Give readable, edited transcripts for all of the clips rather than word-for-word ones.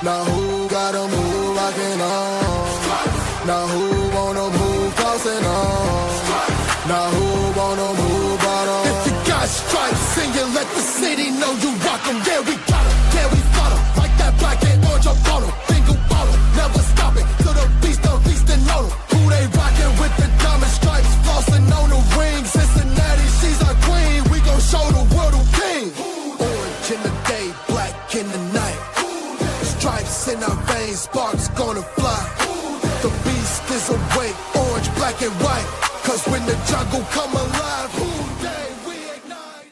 Now who got a move rocking on? Now who wanna move crossing on? Now who wanna move bottom? If you got stripes and you let the city know you rock 'em, yeah, we got 'em, yeah, we fought 'em. Like that black and orange up on 'em, finger ball 'em, never stop it, till the beast and on 'em. Who they rockin' with the diamond stripes, flossing on the ring, Cincinnati, she's our queen, we gon' show the world who king. Orange in the day, black in the night, stripes in our veins, sparks gonna fly. The beast is awake, orange, black and white, 'cause when the jungle come alive, who day we ignite.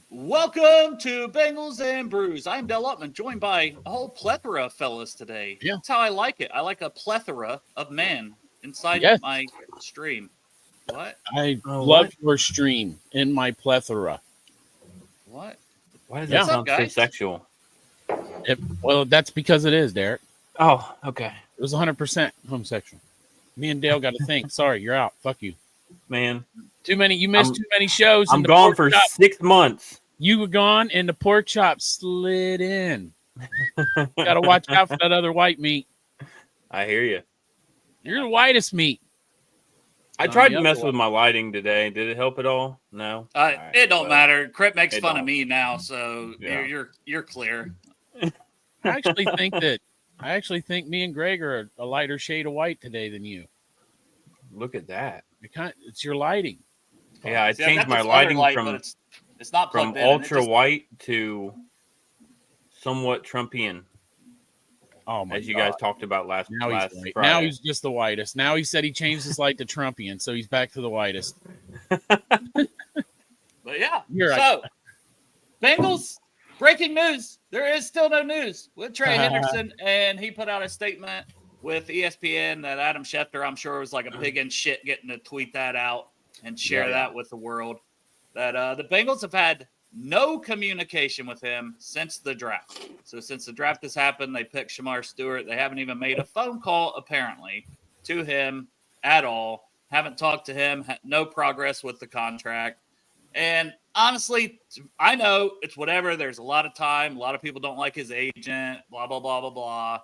Welcome to Bengals and Brews. I'm Del Upman, joined by a whole plethora of fellas today. Yeah. That's how I like it. I like a plethora of men inside my stream. What? I love your stream in my plethora. What? Why does that sound so sexual? Well, that's because it is, Derek. Oh, okay. It was 100% homosexual. Me and Dale got to think. Sorry, you're out. Fuck you. Man. You missed too many shows. I'm gone for 6 months. You were gone and the pork chop slid in. Got to watch out for that other white meat. I hear you. You're the whitest meat. I tried to mess with my lighting today. Did it help at all? No. It don't matter. Crip makes fun of me now, so you're clear. I actually think me and Greg are a lighter shade of white today than you. Look at that. It's your lighting. Yeah, I changed my lighting from it's not from ultra white to somewhat Trumpian. Oh my! As you guys talked about last Friday. Now he's just the whitest. Now he said he changed his light to Trumpian, so he's back to the whitest. But yeah, so Bengals breaking news. There is still no news with Trey Hendrickson, and he put out a statement with ESPN that Adam Schefter, I'm sure, was like a pig in shit getting to tweet that out and share that with the world. That the Bengals have had no communication with him since the draft. So since the draft has happened, they picked Shamar Stewart. They haven't even made a phone call, apparently, to him at all. Haven't talked to him. No progress with the contract. And honestly, I know it's whatever. There's a lot of time. A lot of people don't like his agent, blah, blah, blah, blah, blah.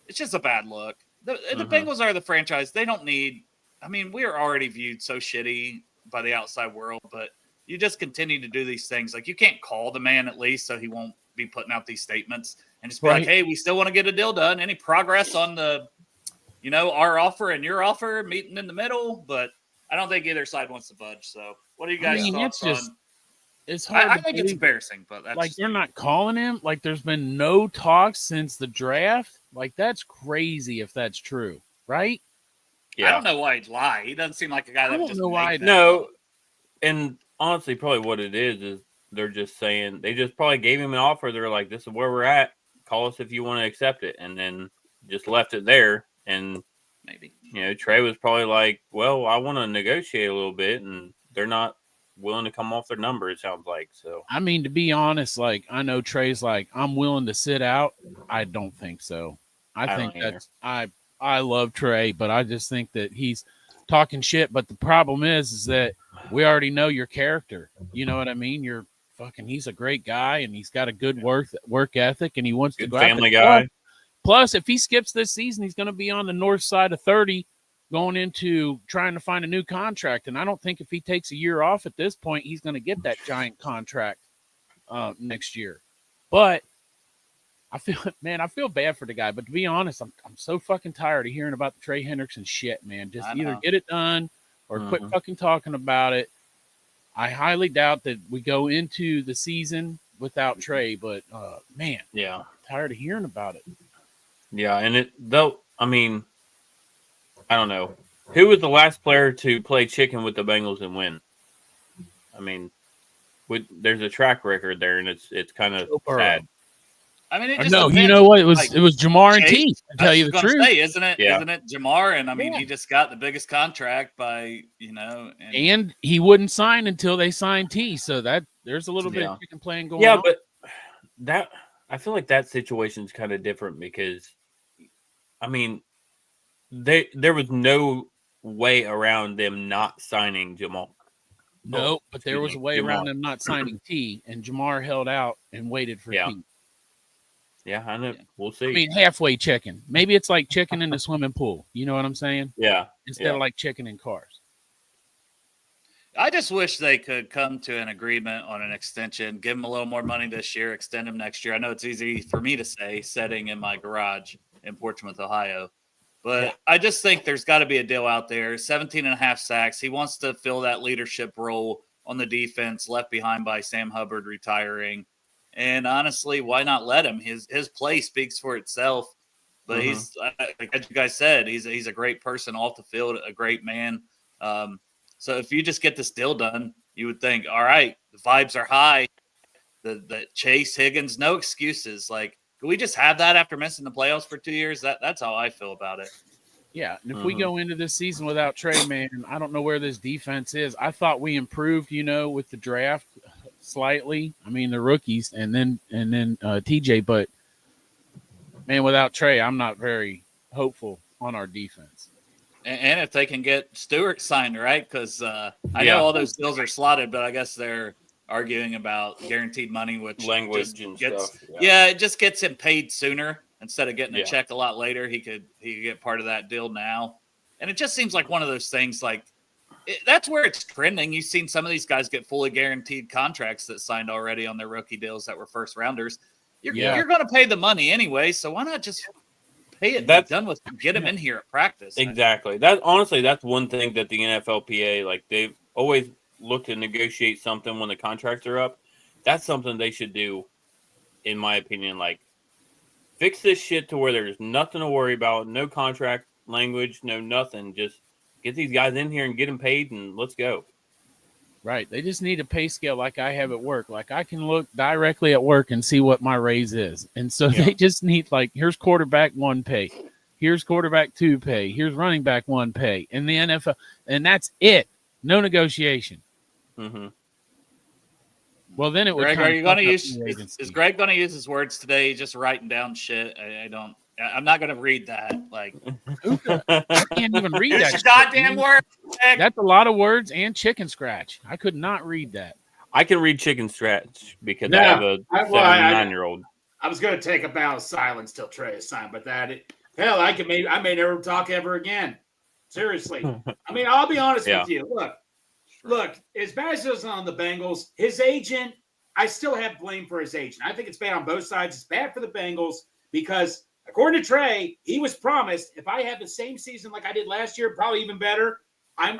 It's just a bad look. The Bengals are the franchise. They don't need – I mean, we are already viewed so shitty by the outside world, but you just continue to do these things. Like, you can't call the man at least so he won't be putting out these statements and just be like, hey, we still want to get a deal done. Any progress on the, our offer and your offer, meeting in the middle? But I don't think either side wants to budge. So what are you guys' thoughts on? It's hard. I think it's embarrassing, but that's like, they're not calling him. Like, there's been no talks since the draft. Like, that's crazy if that's true, right? Yeah. I don't know why he'd lie. He doesn't seem like a guy that would just make that. No, and honestly, probably what it is they're just saying they just probably gave him an offer. They're like, this is where we're at. Call us if you want to accept it. And then just left it there. And maybe, Trey was probably like, well, I want to negotiate a little bit. And they're not willing to come off their number, it sounds like. So, I mean, to be honest, like, I know Trey's like, I'm willing to sit out. I don't think so. I think that's, I love Trey, but I just think that he's talking shit. But the problem is that we already know your character. You know what I mean? He's a great guy, and he's got a good work ethic, and he wants to go family guy. Plus, if he skips this season, he's going to be on the north side of 30 going into trying to find a new contract. And I don't think if he takes a year off at this point, he's going to get that giant contract next year. But I feel bad for the guy. But to be honest, I'm so fucking tired of hearing about the Trey Hendrickson shit, man. Just either get it done or quit fucking talking about it. I highly doubt that we go into the season without Trey, but man, I'm tired of hearing about it. Yeah, and I don't know. Who was the last player to play chicken with the Bengals and win? I mean, there's a track record there, and it's kind of sad. I mean, it just no, you know what? It was Jamar and T. To tell you the truth, isn't it? Yeah. Isn't it Jamar? And I mean, he just got the biggest contract by and he wouldn't sign until they signed T. So that there's a little bit of chicken playing going on. Yeah, but I feel like that situation's kind of different because, I mean, there was no way around them not signing Jamal. No, but there was a way around them not signing T, and Jamar held out and waited for T. Yeah, I know. Yeah. We'll see. I mean, halfway chicken. Maybe it's like chicken in the swimming pool. You know what I'm saying? Yeah. Instead of like chicken in cars. I just wish they could come to an agreement on an extension, give him a little more money this year, extend him next year. I know it's easy for me to say, sitting in my garage in Portsmouth, Ohio. But I just think there's got to be a deal out there. 17 and a half sacks. He wants to fill that leadership role on the defense, left behind by Sam Hubbard retiring. And honestly, why not let him? His play speaks for itself. But he's, like you guys said, he's a great person off the field, a great man. So if you just get this deal done, you would think, all right, the vibes are high. The Chase Higgins, no excuses. Like, can we just have that after missing the playoffs for 2 years? That's how I feel about it. Yeah, and if we go into this season without Trey, man, I don't know where this defense is. I thought we improved, with the draft slightly. I mean, the rookies and then TJ, but man, without Trey, I'm not very hopeful on our defense. And if they can get Stewart signed, right? Because I know all those deals are slotted, but I guess they're arguing about guaranteed money, which language just and gets, stuff. Yeah, it just gets him paid sooner instead of getting a check a lot later. He could get part of that deal now, and it just seems like one of those things. Like that's where it's trending. You've seen some of these guys get fully guaranteed contracts that signed already on their rookie deals that were first rounders. You're going to pay the money anyway, so why not just pay it? That's done with. Get him in here at practice. Exactly. That's one thing that the NFLPA, like, they've always looked to negotiate something when the contracts are up. That's something they should do, in my opinion. Like, fix this shit to where there's nothing to worry about, no contract language, no nothing. Just get these guys in here and get them paid, and let's go. Right. They just need a pay scale like I have at work. Like, I can look directly at work and see what my raise is. And so they just need, like, here's quarterback 1 pay. Here's quarterback 2 pay. Here's running back 1 pay. In the NFL. And that's it. No negotiation. Mm-hmm. Well, then it would. Greg, are you going to use? Is Greg going to use his words today? Just writing down shit. I'm not going to read that. Like, I can't even read that. Goddamn word. That's a lot of words and chicken scratch. I could not read that. I can read chicken scratch because I have a 79-year-old. I was going to take a bow of silence till Trey is signed, but I may never talk ever again. Seriously. I mean, I'll be honest with you. Look, as bad as it was on the Bengals, his agent, I still have blame for his agent. I think it's bad on both sides. It's bad for the Bengals because, according to Trey, he was promised, if I have the same season like I did last year, probably even better, I'm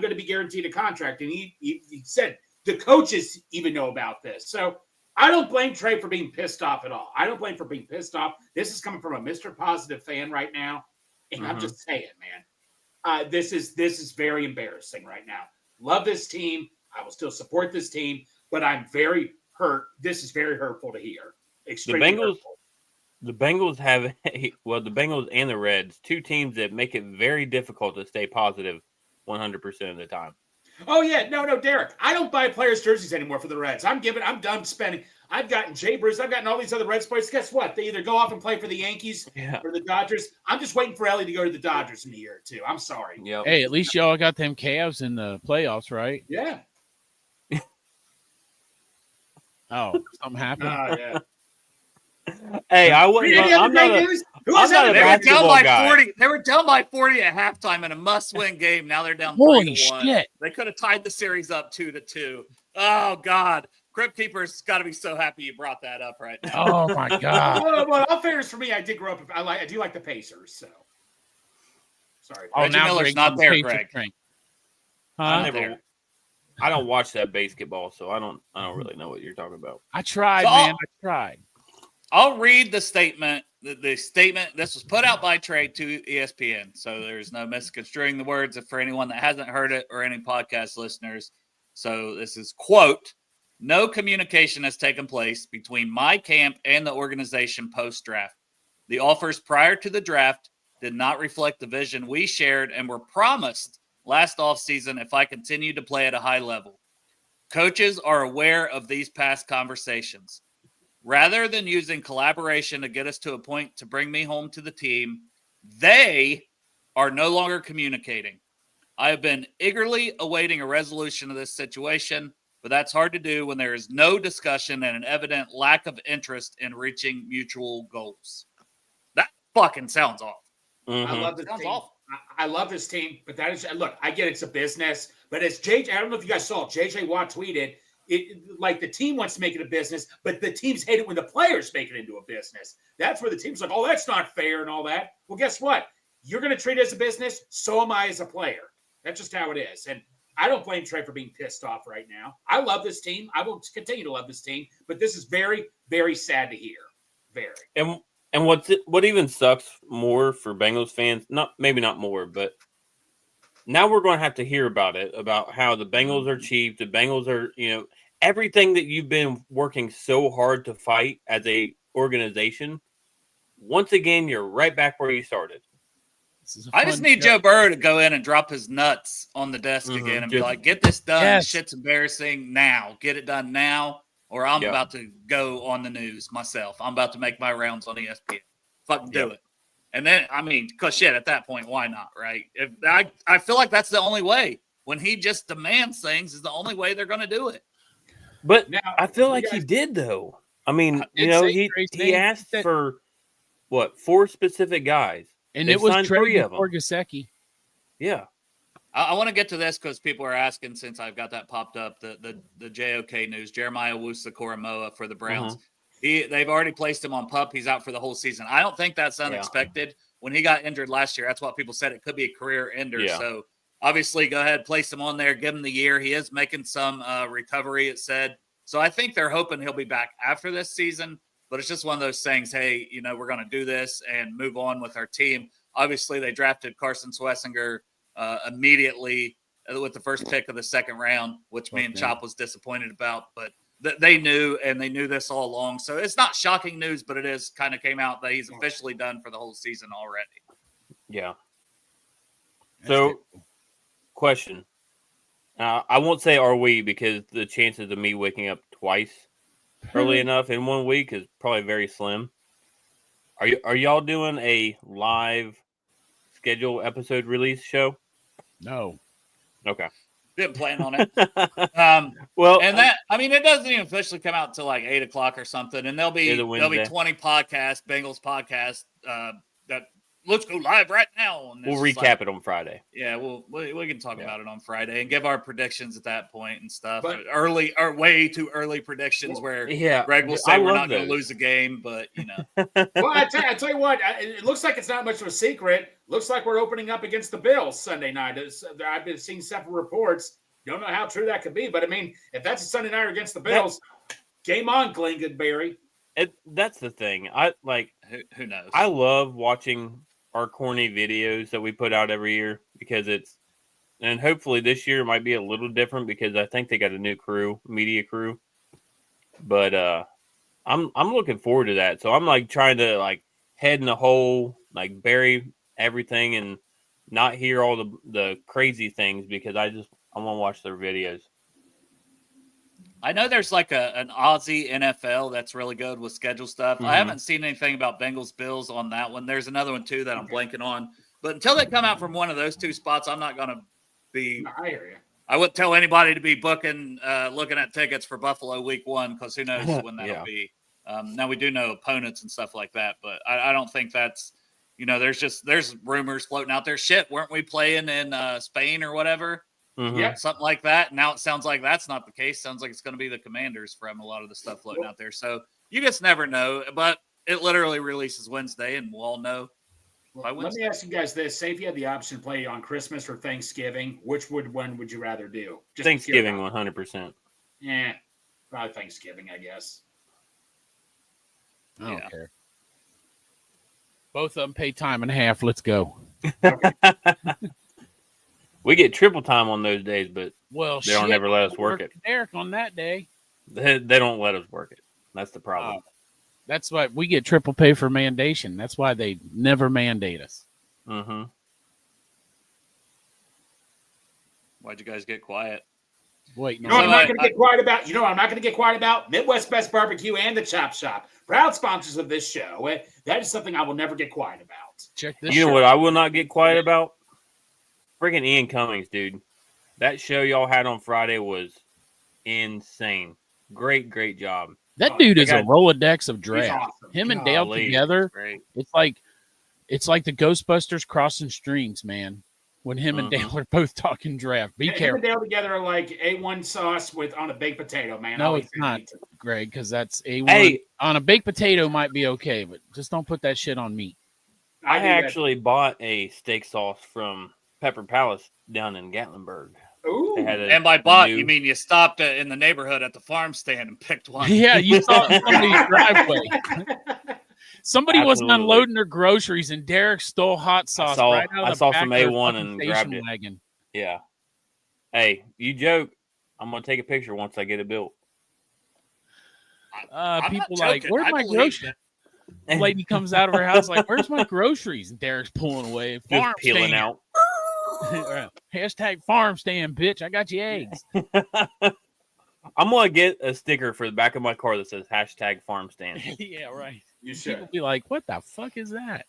going to be guaranteed a contract. And he said the coaches even know about this. So I don't blame Trey for being pissed off at all. I don't blame for being pissed off. This is coming from a Mr. Positive fan right now. And I'm just saying, man, this is very embarrassing right now. Love this team. I will still support this team, but I'm very hurt. This is very hurtful to hear. Extremely hurtful. The Bengals have, the Bengals and the Reds, 2 teams that make it very difficult to stay positive 100% of the time. Oh, yeah. No, Derek. I don't buy players' jerseys anymore for the Reds. I'm done spending. I've gotten Jay Bruce. I've gotten all these other Reds players. Guess what? They either go off and play for the Yankees or the Dodgers. I'm just waiting for Ellie to go to the Dodgers in a year or 2. I'm sorry. Yep. Hey, at least y'all got them Cavs in the playoffs, right? Yeah. Oh, something happened? Yeah. Hey, I'm not a basketball guy. They were down by 40 at halftime in a must-win game. Now they're down 3-1. Holy shit. They could have tied the series up 2-2. Oh, God. Crypt Keeper's got to be so happy you brought that up right now. Oh, my God. Well, all fairness for me, I did grow up. I do like the Pacers, so. Sorry. Oh, now Miller's not there, Greg. I don't watch that basketball, so I don't really know what you're talking about. I tried, man. I tried. I'll read the statement. The statement, this was put out by Trey to ESPN, so there's no misconstruing the words for anyone that hasn't heard it or any podcast listeners. So this is, quote, no communication has taken place between my camp and the organization post-draft. The offers prior to the draft did not reflect the vision we shared and were promised last offseason if I continue to play at a high level. Coaches are aware of these past conversations. Rather than using collaboration to get us to a point to bring me home to the team, they are no longer communicating. I have been eagerly awaiting a resolution of this situation, but that's hard to do when there is no discussion and an evident lack of interest in reaching mutual goals. That fucking sounds awful. I love this Sounds team. awful. I love this team, but that is, look, I get it's a business, but as JJ, I don't know if you guys saw, JJ Watt tweeted, like the team wants to make it a business, but the teams hate it when the players make it into a business. That's where the team's like, oh, that's not fair and all that. Well, guess what? You're going to treat it as a business. So am I as a player. That's just how it is. And I don't blame Trey for being pissed off right now. I love this team. I will continue to love this team, but this is very, very sad to hear. Very. And what even sucks more for Bengals fans, maybe not more, but now we're going to have to hear about it, about how the Bengals are cheap, the Bengals are, everything that you've been working so hard to fight as a organization. Once again, you're right back where you started. I just need Joe Burrow to go in and drop his nuts on the desk again and be like, get this done. Yes. Shit's embarrassing now. Get it done now. Or I'm about to go on the news myself. I'm about to make my rounds on ESPN. Fucking do it. And then, because shit, at that point, why not, right? I feel like that's the only way. When he just demands things is the only way they're going to do it. But now, I feel like he did, though. He asked for, 4 specific guys. And it was 3 of them. For Gesicki. Yeah. I want to get to this because people are asking, since I've got that popped up, the JOK news, Jeremiah Owusu-Koramoah for the Browns. They've already placed him on PUP. He's out for the whole season. I don't think that's unexpected. When he got injured last year, that's what people said. It could be a career ender. Yeah. So obviously go ahead, place him on there, give him the year. He is making some recovery, it said. So I think they're hoping he'll be back after this season. But it's just one of those things, hey, we're going to do this and move on with our team. Obviously, they drafted Carson Swessinger immediately with the first pick of the second round, which me and Chop was disappointed about. But they knew, and they knew this all along. So it's not shocking news, but it is kind of came out that he's officially done for the whole season already. Yeah. So, question. I won't say are we, because the chances of me waking up twice early enough in 1 week is probably very slim. Are y'all doing a live schedule episode release show? No. Okay. Didn't plan on it. Well, and that, it doesn't even officially come out until like 8:00 or something. And there'll be 20 podcasts, Bengals podcasts, that let's go live right now. And we'll recap it on Friday. Yeah, we can talk about it on Friday and give our predictions at that point and stuff. But early or way too early predictions where Greg will say we're not going to lose a game, but Well, I tell you what, it looks like it's not much of a secret. Looks like we're opening up against the Bills Sunday night. I've been seeing several reports. Don't know how true that could be, but if that's a Sunday night against the Bills, game on, Glengarry. That's the thing. Who knows? I love watching our corny videos that we put out every year because and hopefully this year might be a little different because I think they got a new media crew. But I'm looking forward to that. So I'm trying to head in the hole, bury everything and not hear all the crazy things because I want to watch their videos. I know there's an Aussie NFL that's really good with schedule stuff. I haven't seen anything about Bengals Bills on that one. There's another one too that I'm blanking on. But until they come out from one of those two spots, I'm not going to be. I hear you. I wouldn't tell anybody to be booking, looking at tickets for Buffalo Week 1 because who knows when that'll be. Now we do know opponents and stuff like that, but I don't think that's. There's rumors floating out there. Shit, weren't we playing in Spain or whatever? Yeah, something like that. Now it sounds like that's not the case. Sounds like it's going to be the Commanders from a lot of the stuff floating out there. So you just never know. But it literally releases Wednesday, and we'll all know by Wednesday. Let me ask you guys this: say if you had the option to play on Christmas or Thanksgiving, which one would you rather do? Just Thanksgiving, 100%. Yeah, probably Thanksgiving, I guess. I don't care. Both of them pay time and a half. Let's go. We get triple time on those days, but they don't ever let us work it. Derek on that day. They don't let us work it. That's the problem. That's why we get triple pay for mandation. That's why they never mandate us. Mm-hmm. Why'd you guys get quiet? Wait, I'm not going to get quiet about. I'm not going to get quiet about Midwest Best Barbecue and the Chop Shop, proud sponsors of this show. That is something I will never get quiet about. Check this. You know what I will not get quiet about? Friggin' Ian Cummings, dude. That show y'all had on Friday was insane. Great job. That dude is a Rolodex of draft. Awesome. Him and Dale together, it's like the Ghostbusters crossing streams, man. When him and Dale are both talking draft, be careful. Him and Dale together are like A1 sauce on a baked potato, man. No, it's not, Greg, because that's A1. Hey, on a baked potato might be okay, but just don't put that shit on meat. I actually bought a steak sauce from Pepper Palace down in Gatlinburg. Ooh. And by bought, you mean you stopped in the neighborhood at the farm stand and picked one? Yeah, you saw it in somebody's driveway. Somebody wasn't unloading their groceries, and Derek stole hot sauce right out of the I saw back some A1 and grabbed it. Wagon. Yeah. Hey, you joke. I'm going to take a picture once I get it built. People like, where's my groceries? The lady comes out of her house like, where's my groceries? And Derek's pulling away. Just peeling out. Hashtag farm stand, bitch. I got you eggs. I'm going to get a sticker for the back of my car that says hashtag farm stand. Yeah, right. You should. People be like, what the fuck is that?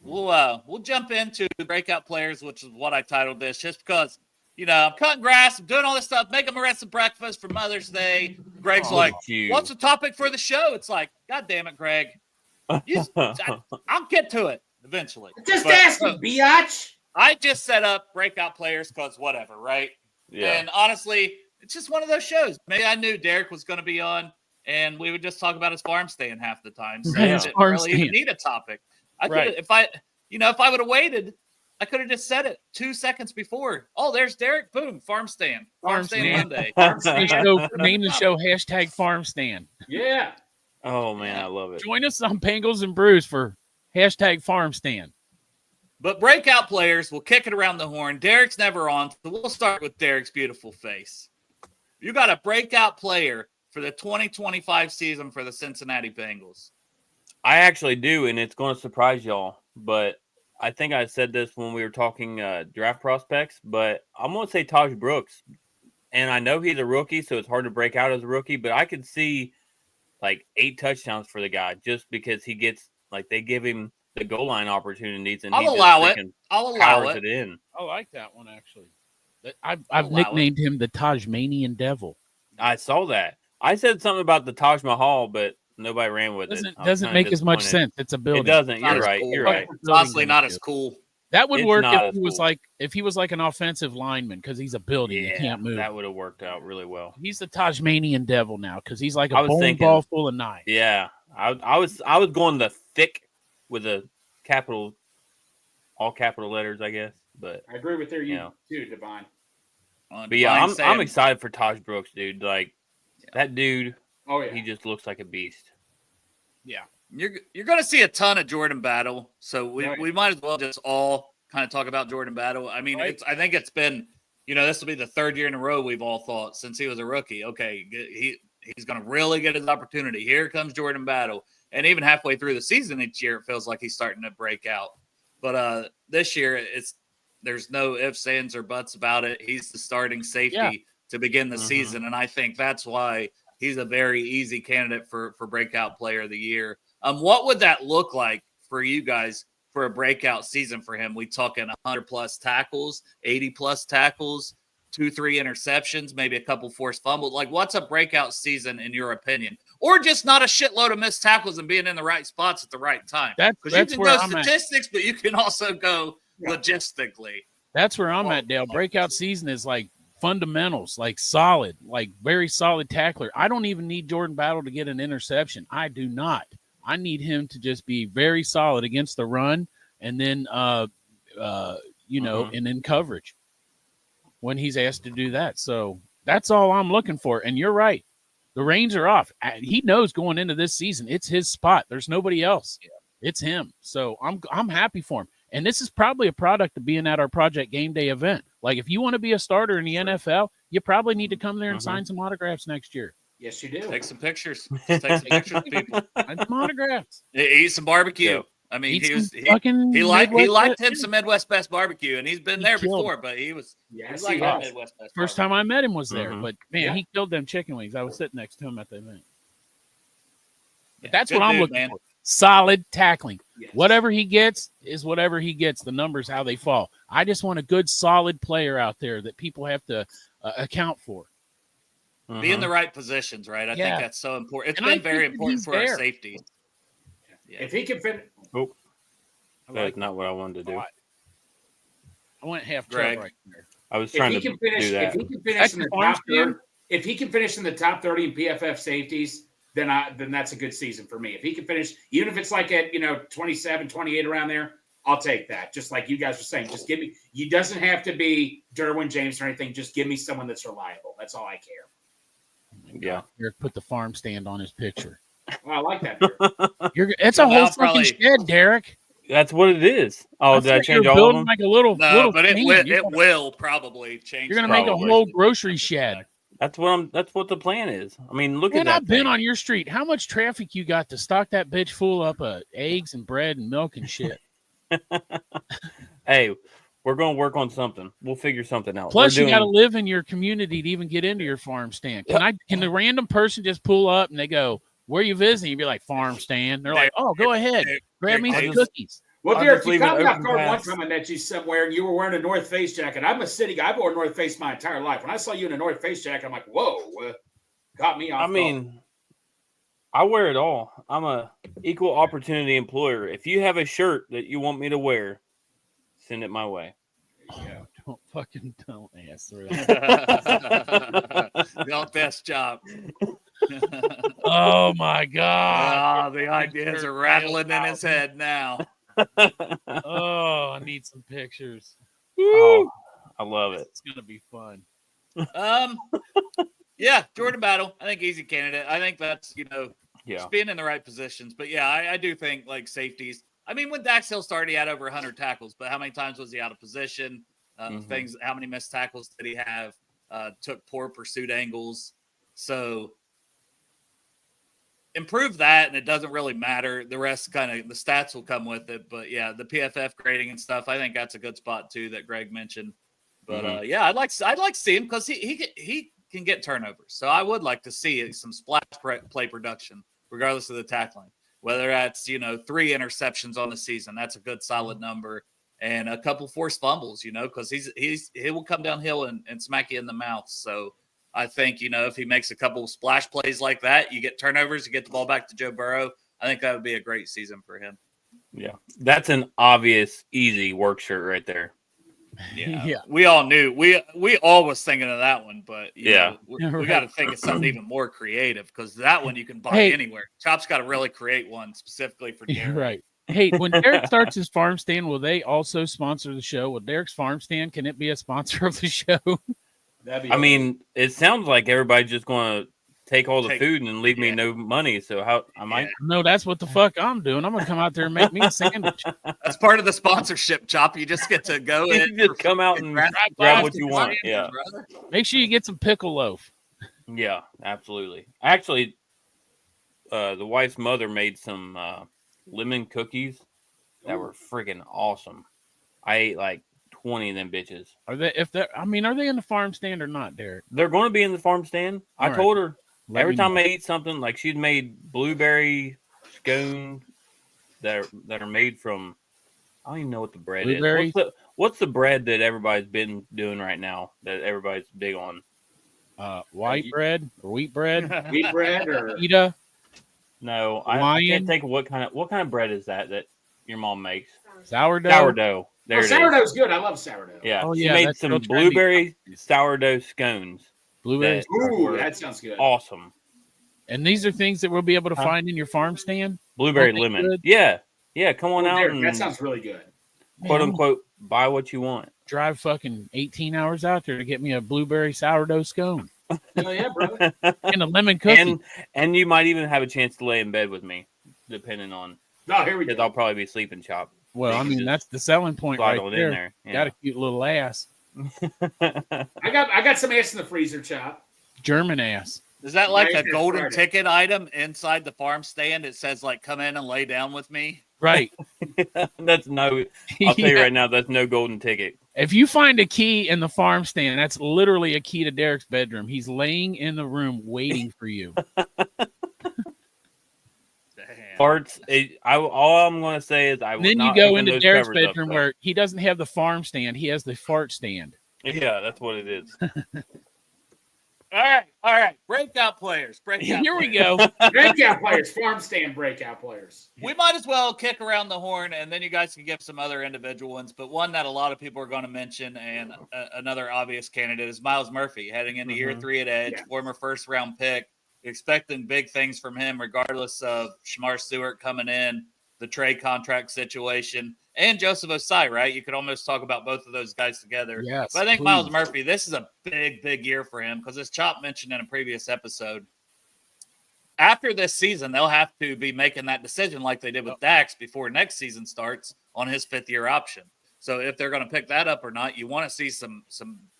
We'll jump into breakout players, which is what I titled this, just because, I'm cutting grass, I'm doing all this stuff, making my rest of breakfast for Mother's Day. Greg's what's the topic for the show? It's like, God damn it, Greg. I'll get to it eventually. Just ask me, biatch. I just set up breakout players because whatever, right? Yeah. And honestly, it's just one of those shows. Maybe I knew Derek was going to be on, and we would just talk about his farm stand half the time. So I didn't really even need a topic. I could, if I would have waited, I could have just said it 2 seconds before. Oh, there's Derek. Boom, farm stand. Farm stand Monday. Name the show hashtag farm stand. Yeah. Oh man, I love it. Join us on Bengals and Brews for hashtag farm stand. But breakout players will kick it around the horn. Derek's never on, so we'll start with Derek's beautiful face. You got a breakout player for the 2025 season for the Cincinnati Bengals. I actually do, and it's going to surprise y'all. But I think I said this when we were talking draft prospects, but I'm going to say Taj Brooks. And I know he's a rookie, so it's hard to break out as a rookie, but I could see like 8 touchdowns for the guy just because he gets, like, they give him the goal line opportunities, and I'll allow it. It in. I like that one, actually. I've nicknamed him the Tajmanian Devil. I saw that. I said something about the Taj Mahal, but nobody ran with it. Doesn't make as much sense. It's a building. It doesn't. You're right. Cool. You're right. It's honestly not as cool. That would work if he was like an offensive lineman because he's a building. He can't move. That would have worked out really well. He's the Tajmanian Devil now because he's like a bowling ball full of knives. Yeah, I was going the thick with a capital, all capital letters, I guess. But I agree with you too, Devon. But yeah, I'm excited for Taj Brooks, dude. Like that dude. Oh yeah, he just looks like a beast. Yeah, you're going to see a ton of Jordan Battle, so we might as well just all kind of talk about Jordan Battle. I mean, I think it's been, this will be the 3rd year in a row we've all thought since he was a rookie. Okay, he's going to really get his opportunity. Here comes Jordan Battle, and even halfway through the season each year, it feels like he's starting to break out. But this year, there's no ifs, ands, or buts about it. He's the starting safety to begin the season, and I think that's why he's a very easy candidate for breakout player of the year. What would that look like for you guys for a breakout season for him? We talking 100+ tackles, 80+ tackles, 2-3 interceptions, maybe a couple forced fumbles. Like, what's a breakout season in your opinion? Or just not a shitload of missed tackles and being in the right spots at the right time. Because you can go statistics, but you can also go logistically. That's where I'm at, Dale. Breakout season is like fundamentals, like solid, like very solid tackler. I don't even need Jordan Battle to get an interception. I do not. I need him to just be very solid against the run and then, and in coverage when he's asked to do that. So that's all I'm looking for. And you're right. The reins are off. He knows going into this season, it's his spot. There's nobody else. It's him. So I'm happy for him. And this is probably a product of being at our Project Game Day event. Like, if you want to be a starter in the NFL, you probably need to come there and sign some autographs next year. Yes, you do. Take some pictures. Take some pictures of people. Sign some autographs. Eat some barbecue. Yeah. I mean, he liked him some Midwest Best barbecue, and he's been there before, but he was Midwest Best. First time I met him was there, but man, he killed them chicken wings. I was sitting next to him at the event. But that's what I'm looking for. Solid tackling. Yes. Whatever he gets is whatever he gets. The numbers, how they fall. I just want a good, solid player out there that people have to account for. Be in the right positions, right? I think that's so important. It's been very important for our safety. Yeah. If he can finish. Oh, that's not what I wanted to do. I went half Greg right there. I was trying to do that. If he can finish in the top 30, if he can finish in the top 30 in PFF safeties, then that's a good season for me. If he can finish, even if it's like at 27, 28 around there, I'll take that. Just like you guys were saying, just give me. You doesn't have to be Derwin James or anything. Just give me someone that's reliable. That's all I care. Yeah. Eric put the farm stand on his picture. Well, I like that. It's a whole fucking shed, Derek. That's what it is. Oh, did I change all of them? Like a little, but it will probably change. You're gonna make a whole grocery shed. That's what the plan is. I mean, look at that. I've been on your street. How much traffic you got to stock that bitch full up of eggs and bread and milk and shit? Hey, we're gonna work on something. We'll figure something out. Plus, you got to live in your community to even get into your farm stand. Can the random person just pull up and they go, "Where are you visiting?" You'd be like, "Farm stand." They're like, "Oh, go ahead, grab me some cookies." Well, Derek, you caught me off guard one time I met you somewhere and you were wearing a North Face jacket. I'm a city guy. I've worn North Face my entire life. When I saw you in a North Face jacket, I'm like, whoa, got me off guard. mean, I wear it all. I'm a equal opportunity employer. If you have a shirt that you want me to wear, send it my way. Oh, don't answer that. Your best job. Oh my God! The ideas are rattling in his head now. Oh, I need some pictures. Oh, I love it. It's gonna be fun. Yeah, Jordan Battle. I think easy candidate. I think that's just being in the right positions. But yeah, I do think like safeties. I mean, when Dax Hill started, he had over 100 tackles, but how many times was he out of position? Things. How many missed tackles did he have? Took poor pursuit angles. So improve that, and it doesn't really matter. The rest the stats will come with it. But yeah, the PFF grading and stuff, I think that's a good spot too that Greg mentioned. But yeah, I'd like to see him because he can get turnovers. So I would like to see some splash play production, regardless of the tackling. Whether that's 3 interceptions on the season, that's a good solid number, and a couple forced fumbles, because he will come downhill and smack you in the mouth. So I think if he makes a couple splash plays like that, you get turnovers, you get the ball back to Joe Burrow. I think that would be a great season for him. Yeah, that's an obvious, easy work shirt right there. Yeah. We all knew. We all was thinking of that one, but we got to think of something even more creative because that one you can buy anywhere. Chop's got to really create one specifically for Derek. Right. Hey, when Derek starts his farm stand, will they also sponsor the show? Will Derek's farm stand, can it be a sponsor of the show? I mean, it sounds like everybody's just going to take all the food and leave me no money. So how I might? No, that's what the fuck I'm doing. I'm gonna come out there and make me a sandwich. That's part of the sponsorship, Chop. You just get to go and just come out and grab what you want. Yeah. Brother. Make sure you get some pickle loaf. Yeah, absolutely. Actually, the wife's mother made some lemon cookies that were freaking awesome. I ate like 20 of them bitches. Are they in the farm stand or not, Derek? They're going to be in the farm stand. I told her every time I eat something, like she's made blueberry scones that are made from, I don't even know what the bread is. What's the bread that everybody's been doing right now that everybody's big on? White bread or wheat bread? Wheat bread or pita? No, I can't think of what kind of bread is that your mom makes. Sourdough. Sourdough. Sourdough's good. I love sourdough. Yeah, she made some blueberry sourdough scones. Blueberries. Ooh, that sounds good. Awesome. And these are things that we'll be able to find in your farm stand? Blueberry lemon. Good? Yeah. Come on out. Derek, that sounds really good. Quote unquote, buy what you want. Drive fucking 18 hours out there to get me a blueberry sourdough scone. Hell yeah, brother. And a lemon cookie. And you might even have a chance to lay in bed with me, depending on. Oh, here we go. Because I'll probably be sleeping, Chop. Well, I mean, that's the selling point right there. In there. Yeah. Got a cute little ass. I got some ass in the freezer, Chop. German ass. Is that like a golden ticket item inside the farm stand? It says like, "Come in and lay down with me." Right. That's no. I'll tell you right now, that's no golden ticket. If you find a key in the farm stand, that's literally a key to Derek's bedroom. He's laying in the room waiting for you. Farts. All I'm going to say is I. Then you go into Derek's bedroom where he doesn't have the farm stand; he has the fart stand. Yeah, that's what it is. All right. Breakout players. Here we go. Breakout players, farm stand breakout players. We might as well kick around the horn, and then you guys can give some other individual ones. But one that a lot of people are going to mention, and another obvious candidate is Miles Murphy, heading into year 3 at Edge, former first-round pick. Expecting big things from him, regardless of Shamar Stewart coming in, the trade contract situation, and Joseph Osai, right? You could almost talk about both of those guys together. Yes, but I think please. Miles Murphy, this is a big year for him because as Chop mentioned in a previous episode, after this season, they'll have to be making that decision like they did with Dax before next season starts on his 5th-year option. So if they're going to pick that up or not, you want to see some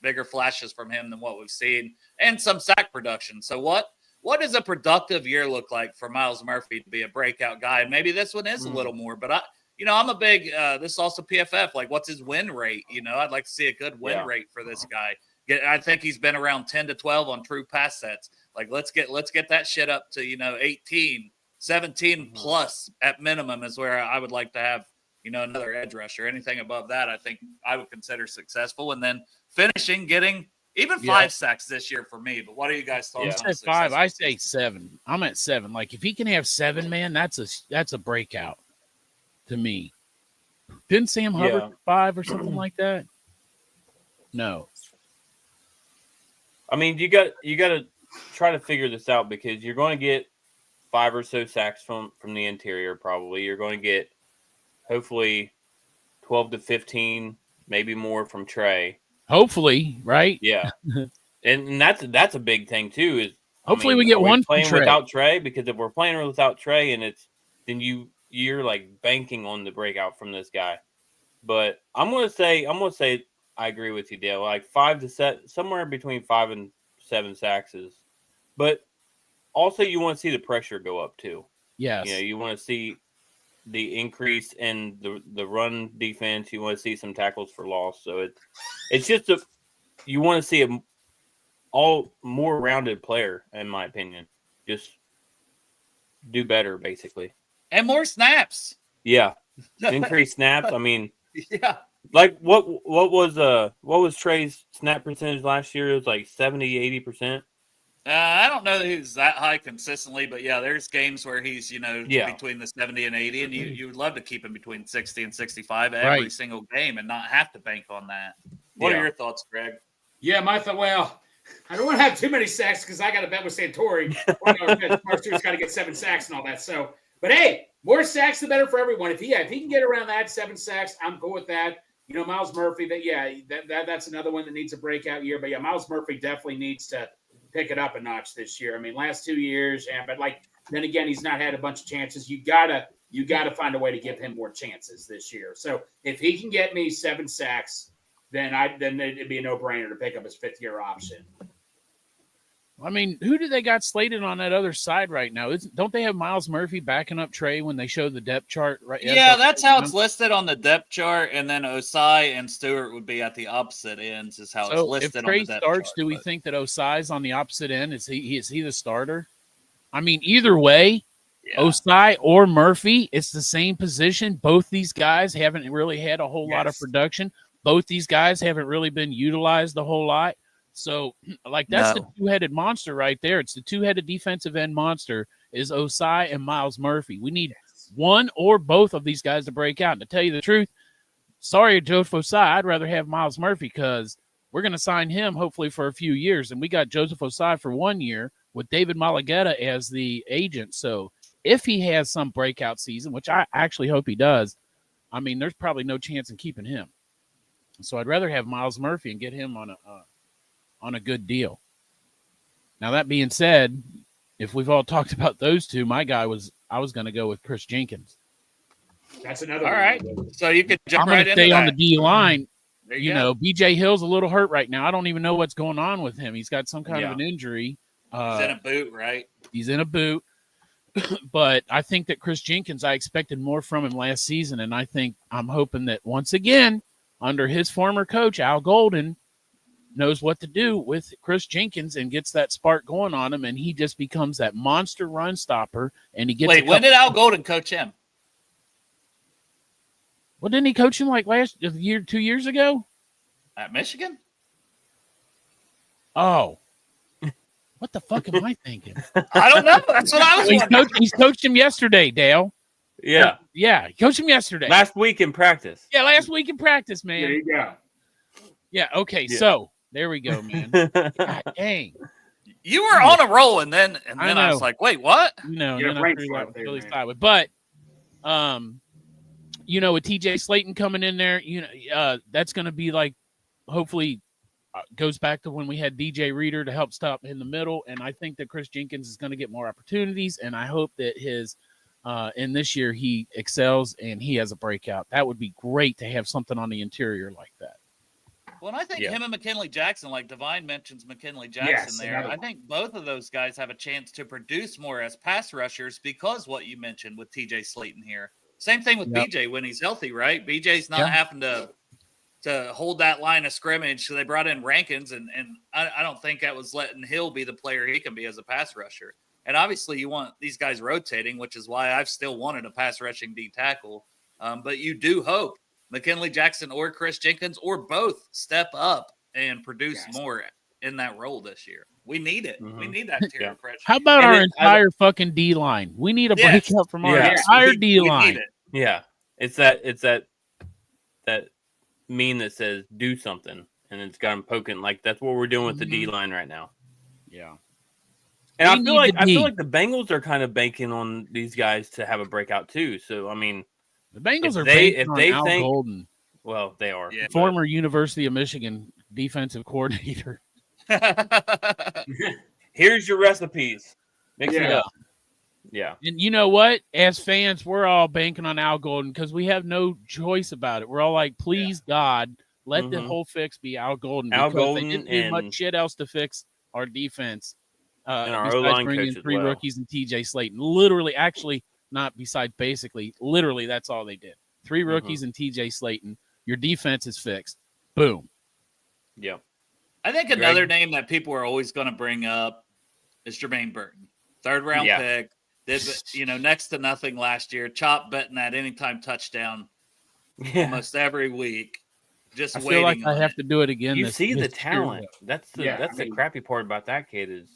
bigger flashes from him than what we've seen and some sack production. So what does a productive year look like for Miles Murphy to be a breakout guy? And maybe this one is a little more, but I'm a big, this is also PFF. Like, what's his win rate? I'd like to see a good win rate for this guy. I think he's been around 10 to 12 on true pass sets. Like, let's get that shit up to, 18, 17 plus at minimum is where I would like to have, another edge rusher. Anything above that, I think I would consider successful. And then finishing, getting even 5 sacks this year for me. But what are you guys talking about? You said 5. I say 7. I'm at 7. Like, if he can have 7, man, that's a breakout to me. Didn't Sam Hubbard 5 or something like that? No. I mean, you got to try to figure this out because you're going to get 5 or so sacks from the interior. Probably you're going to get hopefully 12 to 15, maybe more from Trey. Hopefully, right? Yeah, and that's a big thing too. Is hopefully we get one playing Trey. Without Trey, because if we're playing without Trey, and then you're like banking on the breakout from this guy. But I'm gonna say I agree with you, Dale. Like 5 to 7, somewhere between 5 and 7 sacks is. But also you want to see the pressure go up too. Yes. You want to see the increase in the run defense. You want to see some tackles for loss. So it's just you want to see a all more rounded player, in my opinion. Just do better, basically. And more snaps. Yeah. Increase snaps. I mean, yeah. Like what was Trey's snap percentage last year? It was like 70-80%. I don't know that he's that high consistently, but yeah, there's games where he's, between the 70 and 80, and you would love to keep him between 60 and 65 every single game and not have to bank on that. What are your thoughts, Greg? Yeah, my thought, well, I don't want to have too many sacks because I got to bet with Santori. Mark's got to get 7 sacks and all that. So, but hey, more sacks the better for everyone. If he can get around that 7 sacks, I'm cool with that. Miles Murphy, that's another one that needs a breakout year. But yeah, Miles Murphy definitely needs to pick it up a notch this year. I mean, last 2 years, but then again, he's not had a bunch of chances. You gotta find a way to give him more chances this year. So if he can get me 7 sacks, then it'd be a no-brainer to pick up his 5th-year option. I mean, who do they got slated on that other side right now? Don't they have Miles Murphy backing up Trey when they show the depth chart? Right? Yeah, that's how it's listed on the depth chart, and then Osai and Stewart would be at the opposite ends. Is how it's listed on the depth chart. If Trey starts, do we think that Osai's on the opposite end? Is he the starter? I mean, either way, Osai or Murphy, it's the same position. Both these guys haven't really had a whole lot of production. Both these guys haven't really been utilized a whole lot. So, that's the two-headed monster right there. It's the two-headed defensive end monster is Osai and Miles Murphy. We need one or both of these guys to break out. And to tell you the truth, sorry, Joseph Osai, I'd rather have Miles Murphy because we're going to sign him hopefully for a few years. And we got Joseph Osai for 1 year with David Malagetta as the agent. So if he has some breakout season, which I actually hope he does, I mean, there's probably no chance in keeping him. So I'd rather have Miles Murphy and get him on a good deal. Now, that being said, if we've all talked about those two, I was going to go with Chris Jenkins. That's another all one. Right. So you could jump right into that. I'm going to stay on the D line. BJ Hill's a little hurt right now. I don't even know what's going on with him. He's got some kind of an injury. He's in a boot, right? He's in a boot. But I think that Chris Jenkins, I expected more from him last season, and I'm hoping that once again, under his former coach, Al Golden, knows what to do with Chris Jenkins and gets that spark going on him, and he just becomes that monster run stopper. And he gets. Wait, when did Al Golden coach him? Well, didn't he coach him like 2 years ago? At Michigan? Oh, What the fuck am I thinking? I don't know. That's what I was wondering. He's coached him yesterday, Dale. Yeah. Yeah, he coached him yesterday. Last week in practice. Yeah, last week in practice, man. There you go. Yeah, okay, Yeah. so there we go, man. God dang. You were on a roll, and then I was like, wait, what? No, You're then I brain figured fart out there, Billy man. Sideways. But with TJ Slayton coming in there, that's gonna be like hopefully goes back to when we had DJ Reader to help stop in the middle. And I think that Chris Jenkins is gonna get more opportunities, and I hope that his in this year he excels and he has a breakout. That would be great to have something on the interior like that. Well, and I think him and McKinley Jackson, like Divine mentions McKinley Jackson there, I think both of those guys have a chance to produce more as pass rushers because what you mentioned with TJ Slayton here. Same thing with BJ when he's healthy, right? BJ's not having to hold that line of scrimmage. So they brought in Rankins, and I don't think that was letting Hill be the player he can be as a pass rusher. And obviously you want these guys rotating, which is why I've still wanted a pass rushing D tackle. But you do hope McKinley Jackson or Chris Jenkins or both step up and produce more in that role this year. We need it. We need that interior pressure. How about our entire fucking D line? We need a breakout from our entire D line. Yeah, it's that meme that says "do something," and it's got them poking. Like that's what we're doing with the D line right now. Yeah, and I feel like the Bengals are kind of banking on these guys to have a breakout too. So I mean, the Bengals are banking on Al think Golden. Well, they are former University of Michigan defensive coordinator. Here's your recipes. Mix it up. Yeah. And you know what? As fans, we're all banking on Al Golden because we have no choice about it. We're all like, please, God, let the whole fix be Al Golden. Al because Golden they didn't do much shit else to fix our defense. And our besides O-line bringing coach three as well. rookies and TJ Slayton. Literally, actually, not besides basically. Literally, that's all they did. 3 rookies and TJ Slayton. Your defense is fixed. Boom. Yeah. I think another name that people are always going to bring up is Jermaine Burton. 3rd round pick. Did next to nothing last year. Chop betting that anytime touchdown almost every week. Just I waiting. feel like I have to do it again. You see the talent. That's the crappy part about that kid is,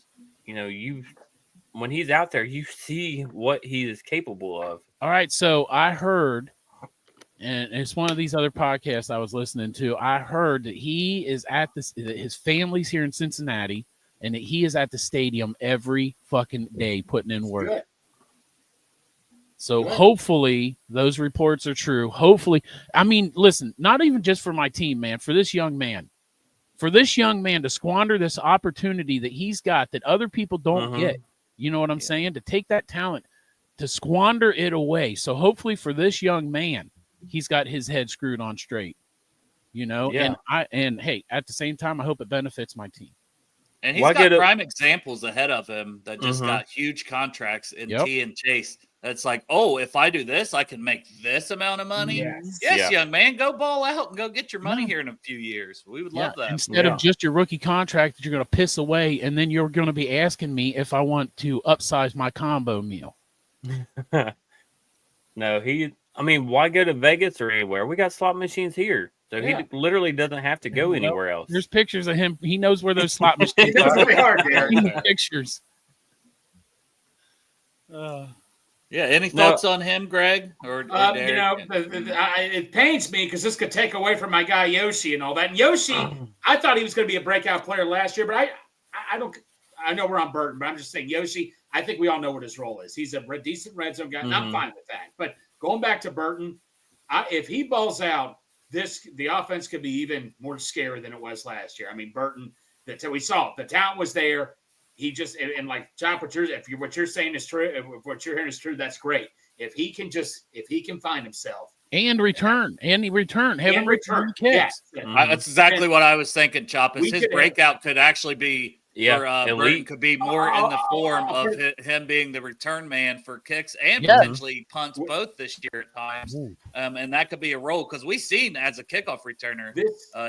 when he's out there, you see what he is capable of. All right, so I heard, and it's one of these other podcasts I was listening to. I heard that he is at his family's here in Cincinnati, and that he is at the stadium every fucking day putting in work. Good. So hopefully those reports are true. Hopefully, I mean, listen, not even just for my team, man, for this young man to squander this opportunity that he's got that other people don't get. You know what I'm saying? To take that talent, to squander it away. So hopefully for this young man, he's got his head screwed on straight. And hey, at the same time, I hope it benefits my team. And he's got prime examples ahead of him that just got huge contracts in T and Chase. That's like, oh, if I do this, I can make this amount of money. Yes, young man, go ball out and go get your money here in a few years. We would love that. Instead of just your rookie contract that you're going to piss away, and then you're going to be asking me if I want to upsize my combo meal. No, why go to Vegas or anywhere? We got slot machines here. So he literally doesn't have to go anywhere else. There's pictures of him. He knows where those slot machines are. They are there. Pictures. Any thoughts on him, Greg? Or it pains me because this could take away from my guy Yoshi and all that. And Yoshi, I thought he was going to be a breakout player last year, but I don't. I know we're on Burton, but I'm just saying Yoshi. I think we all know what his role is. He's a decent red zone guy. And I'm fine with that. But going back to Burton, if he balls out, the offense could be even more scary than it was last year. I mean, Burton. We saw the talent was there. He just and like John, what you're saying is true. If what you're hearing is true, that's great. If he can find himself and return, have him return kicks. Yes. That's exactly what I was thinking. Chop is his breakout could actually be. Burton could be more in the form of him being the return man for kicks and potentially punts both this year at times. And that could be a role because we've seen as a kickoff returner,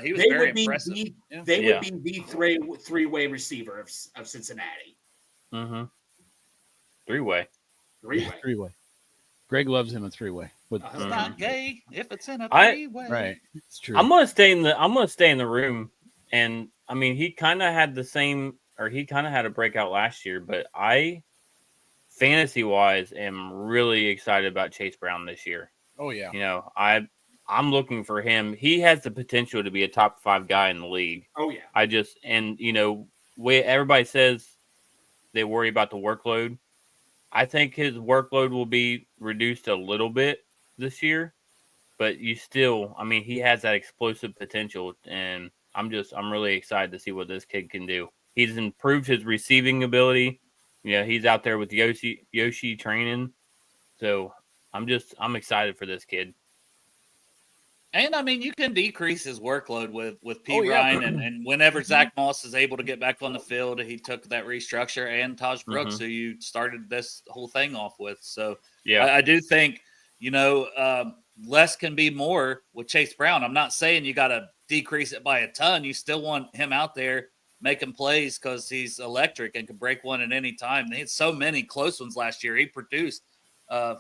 he was very impressive. They would be the three-way receiver of Cincinnati. Three-way. Greg loves him a three-way. It's not gay if it's in a three-way. Right. It's true. I'm gonna stay in the room, and I mean he kind of had the same he kind of had a breakout last year, but fantasy wise, am really excited about Chase Brown this year. Oh yeah. I'm looking for him. He has the potential to be a top 5 guy in the league. Oh yeah. Everybody says they worry about the workload. I think his workload will be reduced a little bit this year, but he has that explosive potential, and I'm really excited to see what this kid can do. He's improved his receiving ability. He's out there with Yoshi training. So I'm excited for this kid. And I mean, you can decrease his workload with P. Ryan, and whenever Zach Moss is able to get back on the field, he took that restructure, and Taj Brooks, who you started this whole thing off with. So I do think less can be more with Chase Brown. I'm not saying you got to decrease it by a ton. You still want him out there making plays because he's electric and can break one at any time. They had so many close ones last year. He produced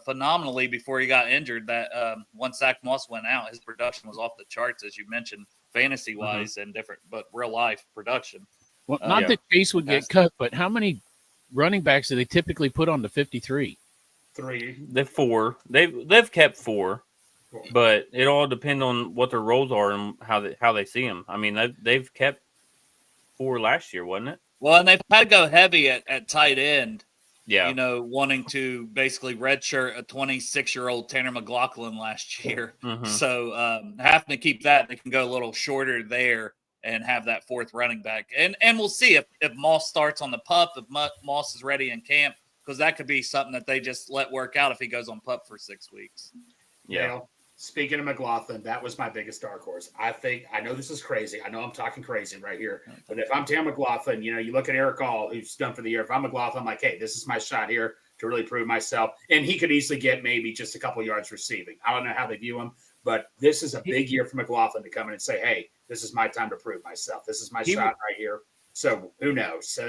phenomenally before he got injured. That once Zach Moss went out, his production was off the charts, as you mentioned, fantasy wise and different, but real life production. Well, not that Chase would get cut, but how many running backs do they typically put on the 53? 3. They're 4. They've kept 4, but it all depends on what their roles are and how they see them. I mean, they've kept 4 last year, wasn't it? Well, and they've had to go heavy at tight end. Yeah. Wanting to basically redshirt a 26-year-old Tanner McLaughlin last year. So having to keep that, they can go a little shorter there and have that 4th running back. And we'll see if Moss starts on the pup, if Moss is ready in camp, because that could be something that they just let work out if he goes on pup for 6 weeks. Yeah. Now, speaking of McLaughlin, that was my biggest dark horse. I know this is crazy. I know I'm talking crazy right here. But if I'm Tam McLaughlin, you look at Eric All, who's done for the year. If I'm McLaughlin, I'm like, hey, this is my shot here to really prove myself. And he could easily get maybe just a couple yards receiving. I don't know how they view him, but this is a big year for McLaughlin to come in and say, hey, this is my time to prove myself. This is my shot right here. So who knows?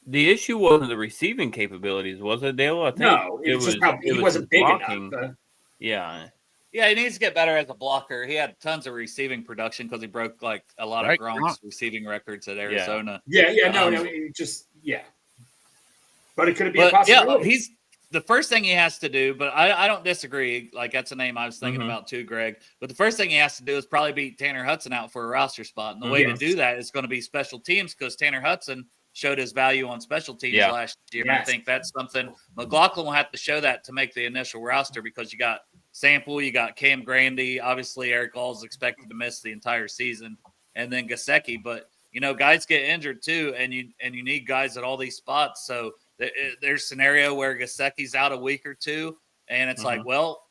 The issue wasn't the receiving capabilities, was it, Dale? I think no, it was he wasn't big blocking. enough. Yeah. Yeah, he needs to get better as a blocker. He had tons of receiving production because he broke like a lot of Gronk's receiving records at Arizona. Yeah, But it could be a possibility. Yeah, the first thing he has to do, but I don't disagree. Like, that's a name I was thinking about too, Greg. But the first thing he has to do is probably beat Tanner Hudson out for a roster spot. And the way to do that is going to be special teams, because Tanner Hudson showed his value on special teams last year. Yes. I think that's something McLaughlin will have to show that to make the initial roster, because you got Sample, you got Cam Grandy. Obviously, Eric All is expected to miss the entire season, and then Gesicki. But guys get injured too, and you need guys at all these spots. So there's a scenario where Gesicki's out a week or two, and it's like, well,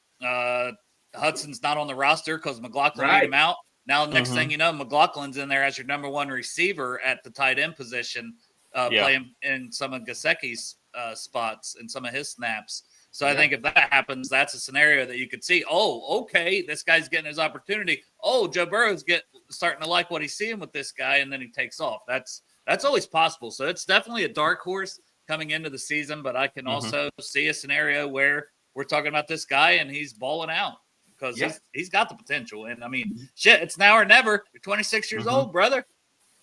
Hudson's not on the roster because McLaughlin beat him out. Now, the next thing you know, McLaughlin's in there as your number 1 receiver at the tight end position, playing in some of Gesicki's spots and some of his snaps. So I think if that happens, that's a scenario that you could see. Oh, okay, this guy's getting his opportunity. Oh, Joe Burrow's starting to like what he's seeing with this guy, and then he takes off. That's always possible. So it's definitely a dark horse coming into the season, but I can also see a scenario where we're talking about this guy and he's balling out, because he's got the potential. And I mean, shit, it's now or never. You're 26 years old, brother.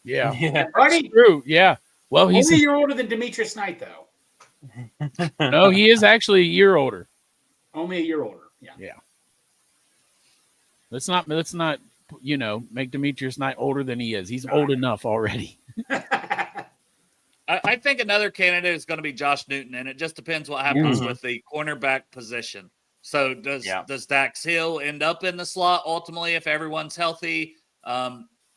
Yeah. That's true. Yeah. Well, he's only a year older than Demetrius Knight, though. No, he is actually a year older. Only a year older. Yeah. Let's not make Demetrius Knight older than he is. He's old enough already. I think another candidate is going to be Josh Newton, and it just depends what happens with the cornerback position. So does Dax Hill end up in the slot ultimately if everyone's healthy?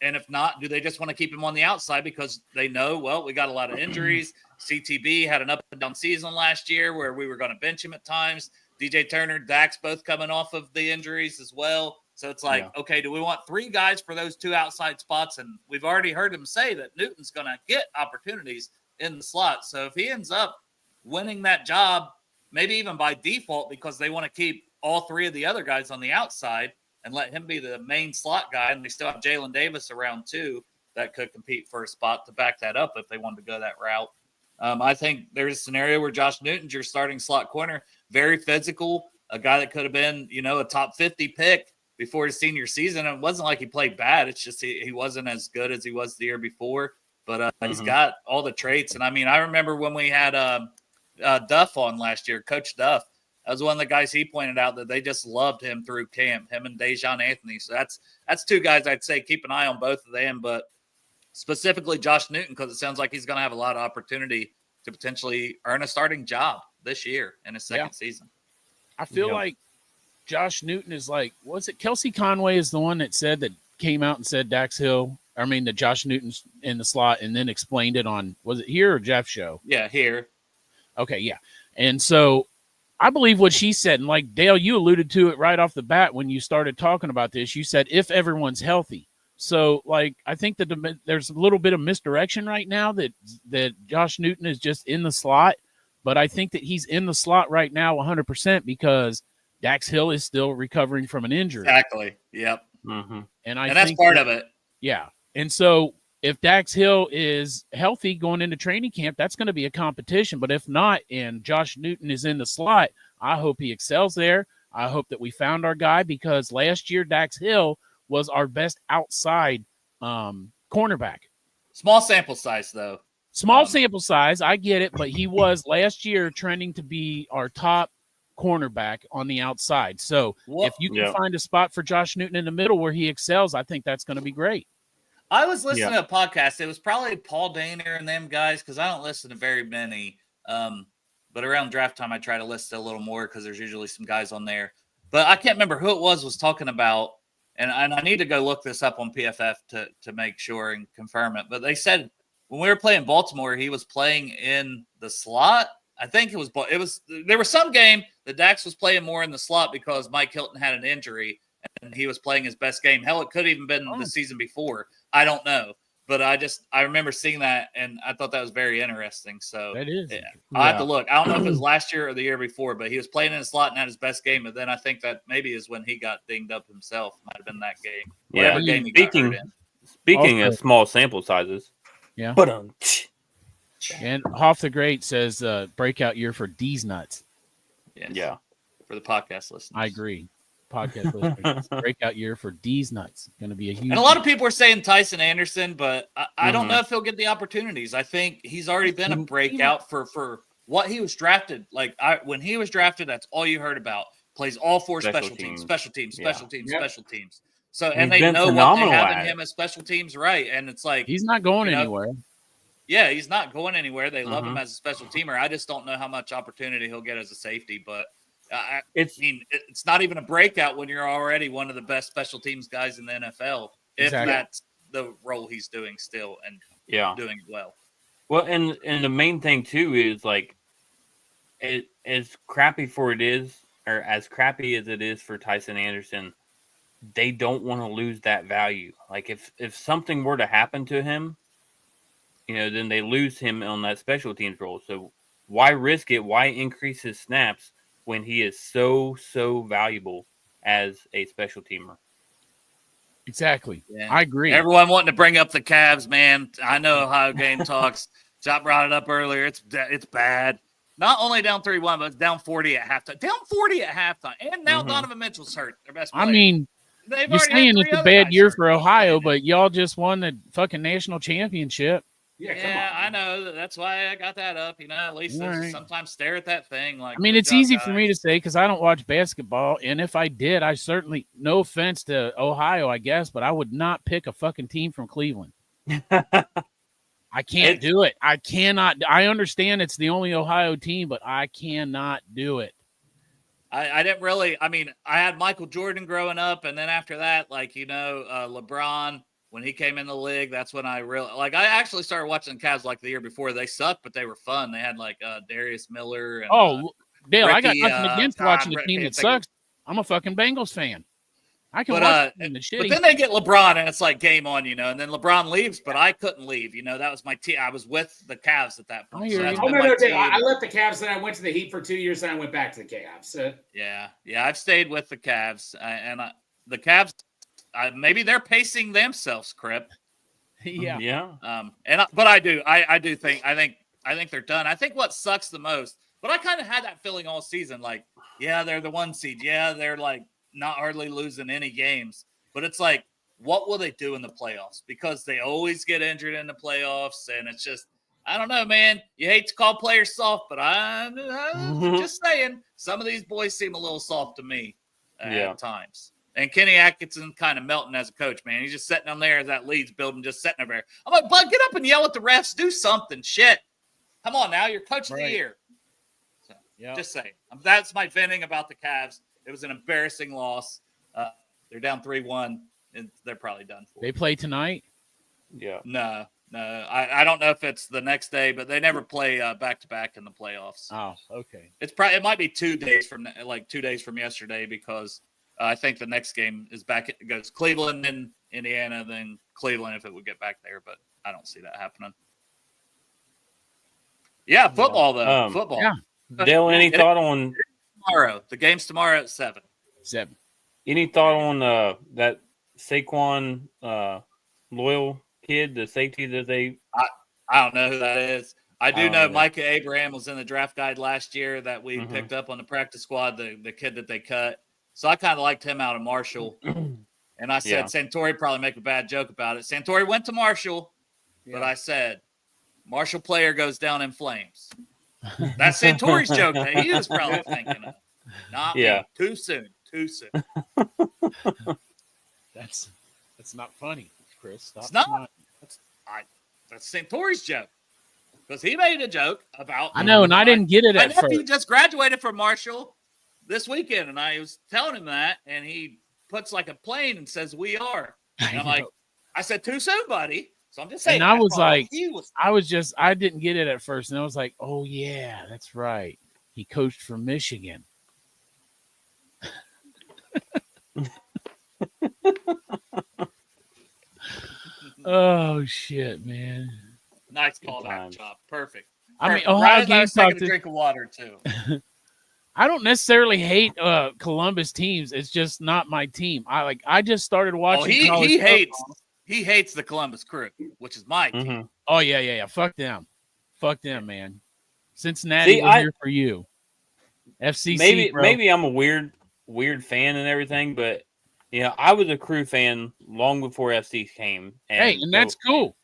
And if not, do they just want to keep him on the outside because they know, well, we got a lot of injuries. CTB had an up and down season last year where we were going to bench him at times. DJ Turner, Dax both coming off of the injuries as well. So it's like, okay, do we want 3 guys for those 2 outside spots? And we've already heard him say that Newton's going to get opportunities in the slot. So if he ends up winning that job, maybe even by default, because they want to keep all 3 of the other guys on the outside and let him be the main slot guy, and they still have Jalen Davis around too that could compete for a spot to back that up if they wanted to go that route. I think there's a scenario where Josh Newton's your starting slot corner, very physical, a guy that could have been, a top 50 pick before his senior season. It wasn't like he played bad. It's just he wasn't as good as he was the year before. but he's got all the traits. And I mean, I remember when we had Duff on last year, Coach Duff. That was one of the guys he pointed out that they just loved him through camp, him and Dejon Anthony. So that's two guys I'd say keep an eye on both of them, but specifically Josh Newton, because it sounds like he's going to have a lot of opportunity to potentially earn a starting job this year in his second season. I feel like Josh Newton is like, was it Kelsey Conway is the one that came out and said that Josh Newton's in the slot and then explained it on, was it here or Jeff's show? Yeah, here. Okay, yeah. And so I believe what she said, and like Dale, you alluded to it right off the bat when you started talking about this. You said if everyone's healthy. So, like, I think that there's a little bit of misdirection right now that Josh Newton is just in the slot, but I think that he's in the slot right now 100% because Dax Hill is still recovering from an injury. Exactly. Yep. Mm-hmm. And that's part of it. Yeah. And so if Dax Hill is healthy going into training camp, that's going to be a competition. But if not, and Josh Newton is in the slot, I hope he excels there. I hope that we found our guy because last year Dax Hill was our best outside cornerback. Small sample size, though. Small sample size, I get it, but he was last year trending to be our top cornerback on the outside. So if you can find a spot for Josh Newton in the middle where he excels, I think that's going to be great. I was listening to a podcast. It was probably Paul Daner and them guys because I don't listen to very many. But around draft time, I try to listen a little more because there's usually some guys on there. But I can't remember who it was talking about, and I need to go look this up on PFF to make sure and confirm it. But they said when we were playing Baltimore, he was playing in the slot. I think it was there was some game that Dax was playing more in the slot because Mike Hilton had an injury and he was playing his best game. Hell, it could have even been the season before. I don't know. But I remember seeing that, and I thought that was very interesting. So that is. I have to look. I don't know if it was last year or the year before, but he was playing in a slot and had his best game. And then I think that maybe is when he got dinged up himself. Might have been that game. Yeah. Game he speaking of small sample sizes. Yeah. But and Hoff the Great says breakout year for D's nuts. Yes. Yeah. For the podcast listeners. I agree. Podcast listeners. Breakout year for D's nuts. Going to be a huge. And a lot of people are saying Tyson Anderson, but I don't know if he'll get the opportunities. I think he's already been a breakout for what he was drafted. Like when he was drafted, that's all you heard about. Plays all four special teams. So and they know what they have in him as special teams, right? And it's like he's not going anywhere. Yeah, he's not going anywhere. They love him as a special teamer. I just don't know how much opportunity he'll get as a safety, but. It's not even a breakout when you're already one of the best special teams guys in the NFL. If that's the role he's doing still and doing it well. Well, and the main thing too is like, as crappy as it is for Tyson Anderson, they don't want to lose that value. Like if something were to happen to him, then they lose him on that special teams role. So why risk it? Why increase his snaps when he is so valuable as a special teamer? Exactly. Yeah. I agree. Everyone wanting to bring up the Cavs, man. I know Ohio Game Talks. Chop brought it up earlier. It's bad. Not only down 3-1, but it's down 40 at halftime. Down 40 at halftime. And now Donovan Mitchell's hurt. Their best player. I mean, you're saying it's a bad year for Ohio, but y'all just won the fucking national championship. Yeah, I know. That's why I got that up. At least sometimes stare at that thing. Like, I mean, it's easy for me to say because I don't watch basketball, and if I did, I certainly, no offense to Ohio, I guess, but I would not pick a fucking team from Cleveland. I can't do it. I cannot. I understand it's the only Ohio team, but I cannot do it. I didn't really. I mean, I had Michael Jordan growing up, and then after that, LeBron. When he came in the league, that's when I really I actually started watching the Cavs the year before. They sucked, but they were fun. They had Darius Miller. And, Dale, Ricky, I got nothing against watching a team that sucks. I'm a fucking Bengals fan. I can watch the shitty. But then they get LeBron, and it's like game on, and then LeBron leaves, but I couldn't leave. That was my team. I was with the Cavs at that point. I left the Cavs, then I went to the Heat for 2 years, and I went back to the Cavs. Yeah, I've stayed with the Cavs, the Cavs. Maybe they're pacing themselves, Crip. Yeah. But I do think they're done. I think what sucks the most, but I kind of had that feeling all season. They're the 1 seed. Yeah, they're not hardly losing any games. But it's what will they do in the playoffs? Because they always get injured in the playoffs, and it's just, I don't know, man. You hate to call players soft, but I'm just saying, some of these boys seem a little soft to me at times. And Kenny Atkinson kind of melting as a coach, man. He's just sitting on there as that leads building, just sitting over there. I'm like, bud, get up and yell at the refs. Do something. Shit. Come on now. You're coach of the year. So, just saying. That's my venting about the Cavs. It was an embarrassing loss. They're down 3-1, and they're probably done for. They play tonight? Yeah. No. I don't know if it's the next day, but they never play back-to-back in the playoffs. Oh, okay. It might be 2 days from yesterday, because I think the next game is back. It goes Cleveland, then Indiana, then Cleveland if it would get back there, but I don't see that happening. Yeah, football though. Football. Yeah. Dale, any thought on tomorrow? The game's tomorrow at 7. 7. Any thought on that Saquon Loyal kid, the safety that they? I don't know who that is. I do know Micah Abraham was in the draft guide last year that we picked up on the practice squad, the kid that they cut. So I kind of liked him out of Marshall. And I said Santori probably make a bad joke about it. Santori went to Marshall, but I said Marshall player goes down in flames. That's Santori's joke that he was probably thinking of. Not me. Too soon. That's not funny, Chris. Stop. It's not. That's Santori's joke. Because he made a joke about. I know, and I didn't get it at first. My nephew just graduated from Marshall this weekend, and I was telling him that, and he puts like a plane and says, "We are." And I'm like, I said, "Too soon, buddy." So I'm just saying. And I was like, I didn't get it at first, and I was like, "Oh yeah, that's right. He coached for Michigan." Oh shit, man! Nice call back, Chop. Perfect. I mean, Ohio Games taking a drink of water too. I don't necessarily hate Columbus teams. It's just not my team. I just started watching. He hates the Columbus Crew, which is my team. Oh yeah. Fuck them, man. Cincinnati, we're here for you. FCC. Maybe I'm a weird fan and everything, but I was a Crew fan long before FC came. And that's cool.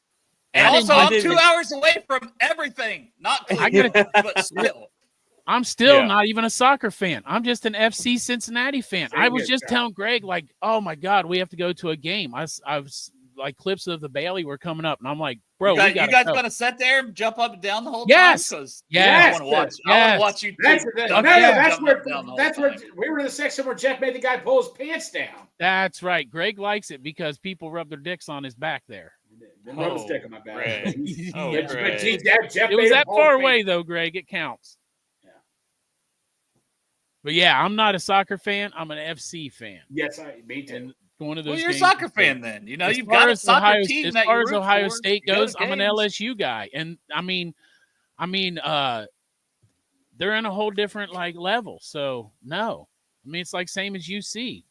And also, I'm 2 hours away from everything. Not Cleveland, but still. I'm still not even a soccer fan. I'm just an FC Cincinnati fan. I was just telling Greg, like, oh my God, we have to go to a game. I was like, clips of the Bailey were coming up, and I'm like, bro, you guys gonna sit there and jump up and down the whole time? Yes. I want to watch you. That's where we were in the section where Jeff made the guy pull his pants down. That's right. Greg likes it because people rub their dicks on his back there. Rub a stick on my back. It was that far away though, Greg. It counts. But yeah, I'm not a soccer fan. I'm an FC fan. Yes, me too. And one of those. Well, you're a soccer fan then. You've got a soccer team. As far as Ohio State goes, I'm an LSU guy, and I mean, they're in a whole different level. So no, I mean it's like same as UC.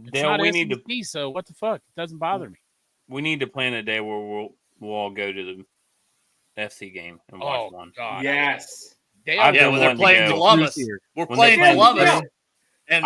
It's not SEC, so what the fuck? It doesn't bother me. We need to plan a day where we'll all go to the FC game and watch one. God. Yes. They're playing Columbus. We're playing Columbus, and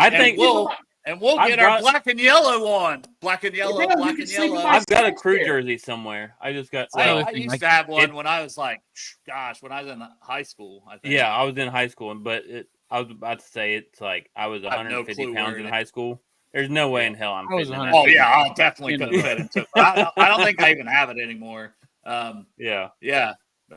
we'll get our black and yellow on. Black and yellow. I've got a Crew jersey somewhere. I just got. I used to have one when I was when I was in high school. I think. Yeah, I was in high school, but I was about to say it's like I was 150 pounds in high school. There's no way in hell I'm fitting in that. Oh yeah, I'll definitely couldn't fit into it. I don't think I even have it anymore. Yeah.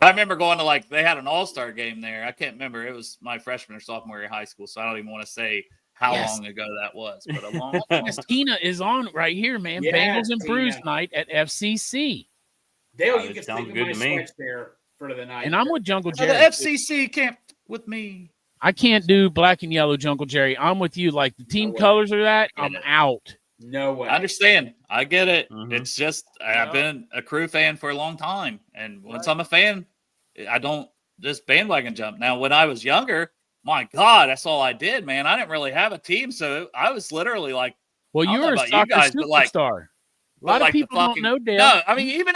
I remember going to they had an all-star game there. I can't remember. It was my freshman or sophomore year of high school, so I don't even want to say how long ago that was. But a long time. Tina is on right here, man. Yeah, Bengals and Brews night at FCC. Dale, you can sleep in my sweats there for the night. And I'm with Jungle Jerry. The FCC camp with me. I can't do black and yellow, Jungle Jerry. I'm with you. Like the team colors are that, I'm out. No way. I understand. I get it. Mm-hmm. It's just I've been a Crew fan for a long time, and once I'm a fan, I don't just bandwagon jump. Now, when I was younger, my God, that's all I did, man. I didn't really have a team, so I was literally like, well, you were a soccer superstar. A lot of people don't know, Dale. No, I mean, even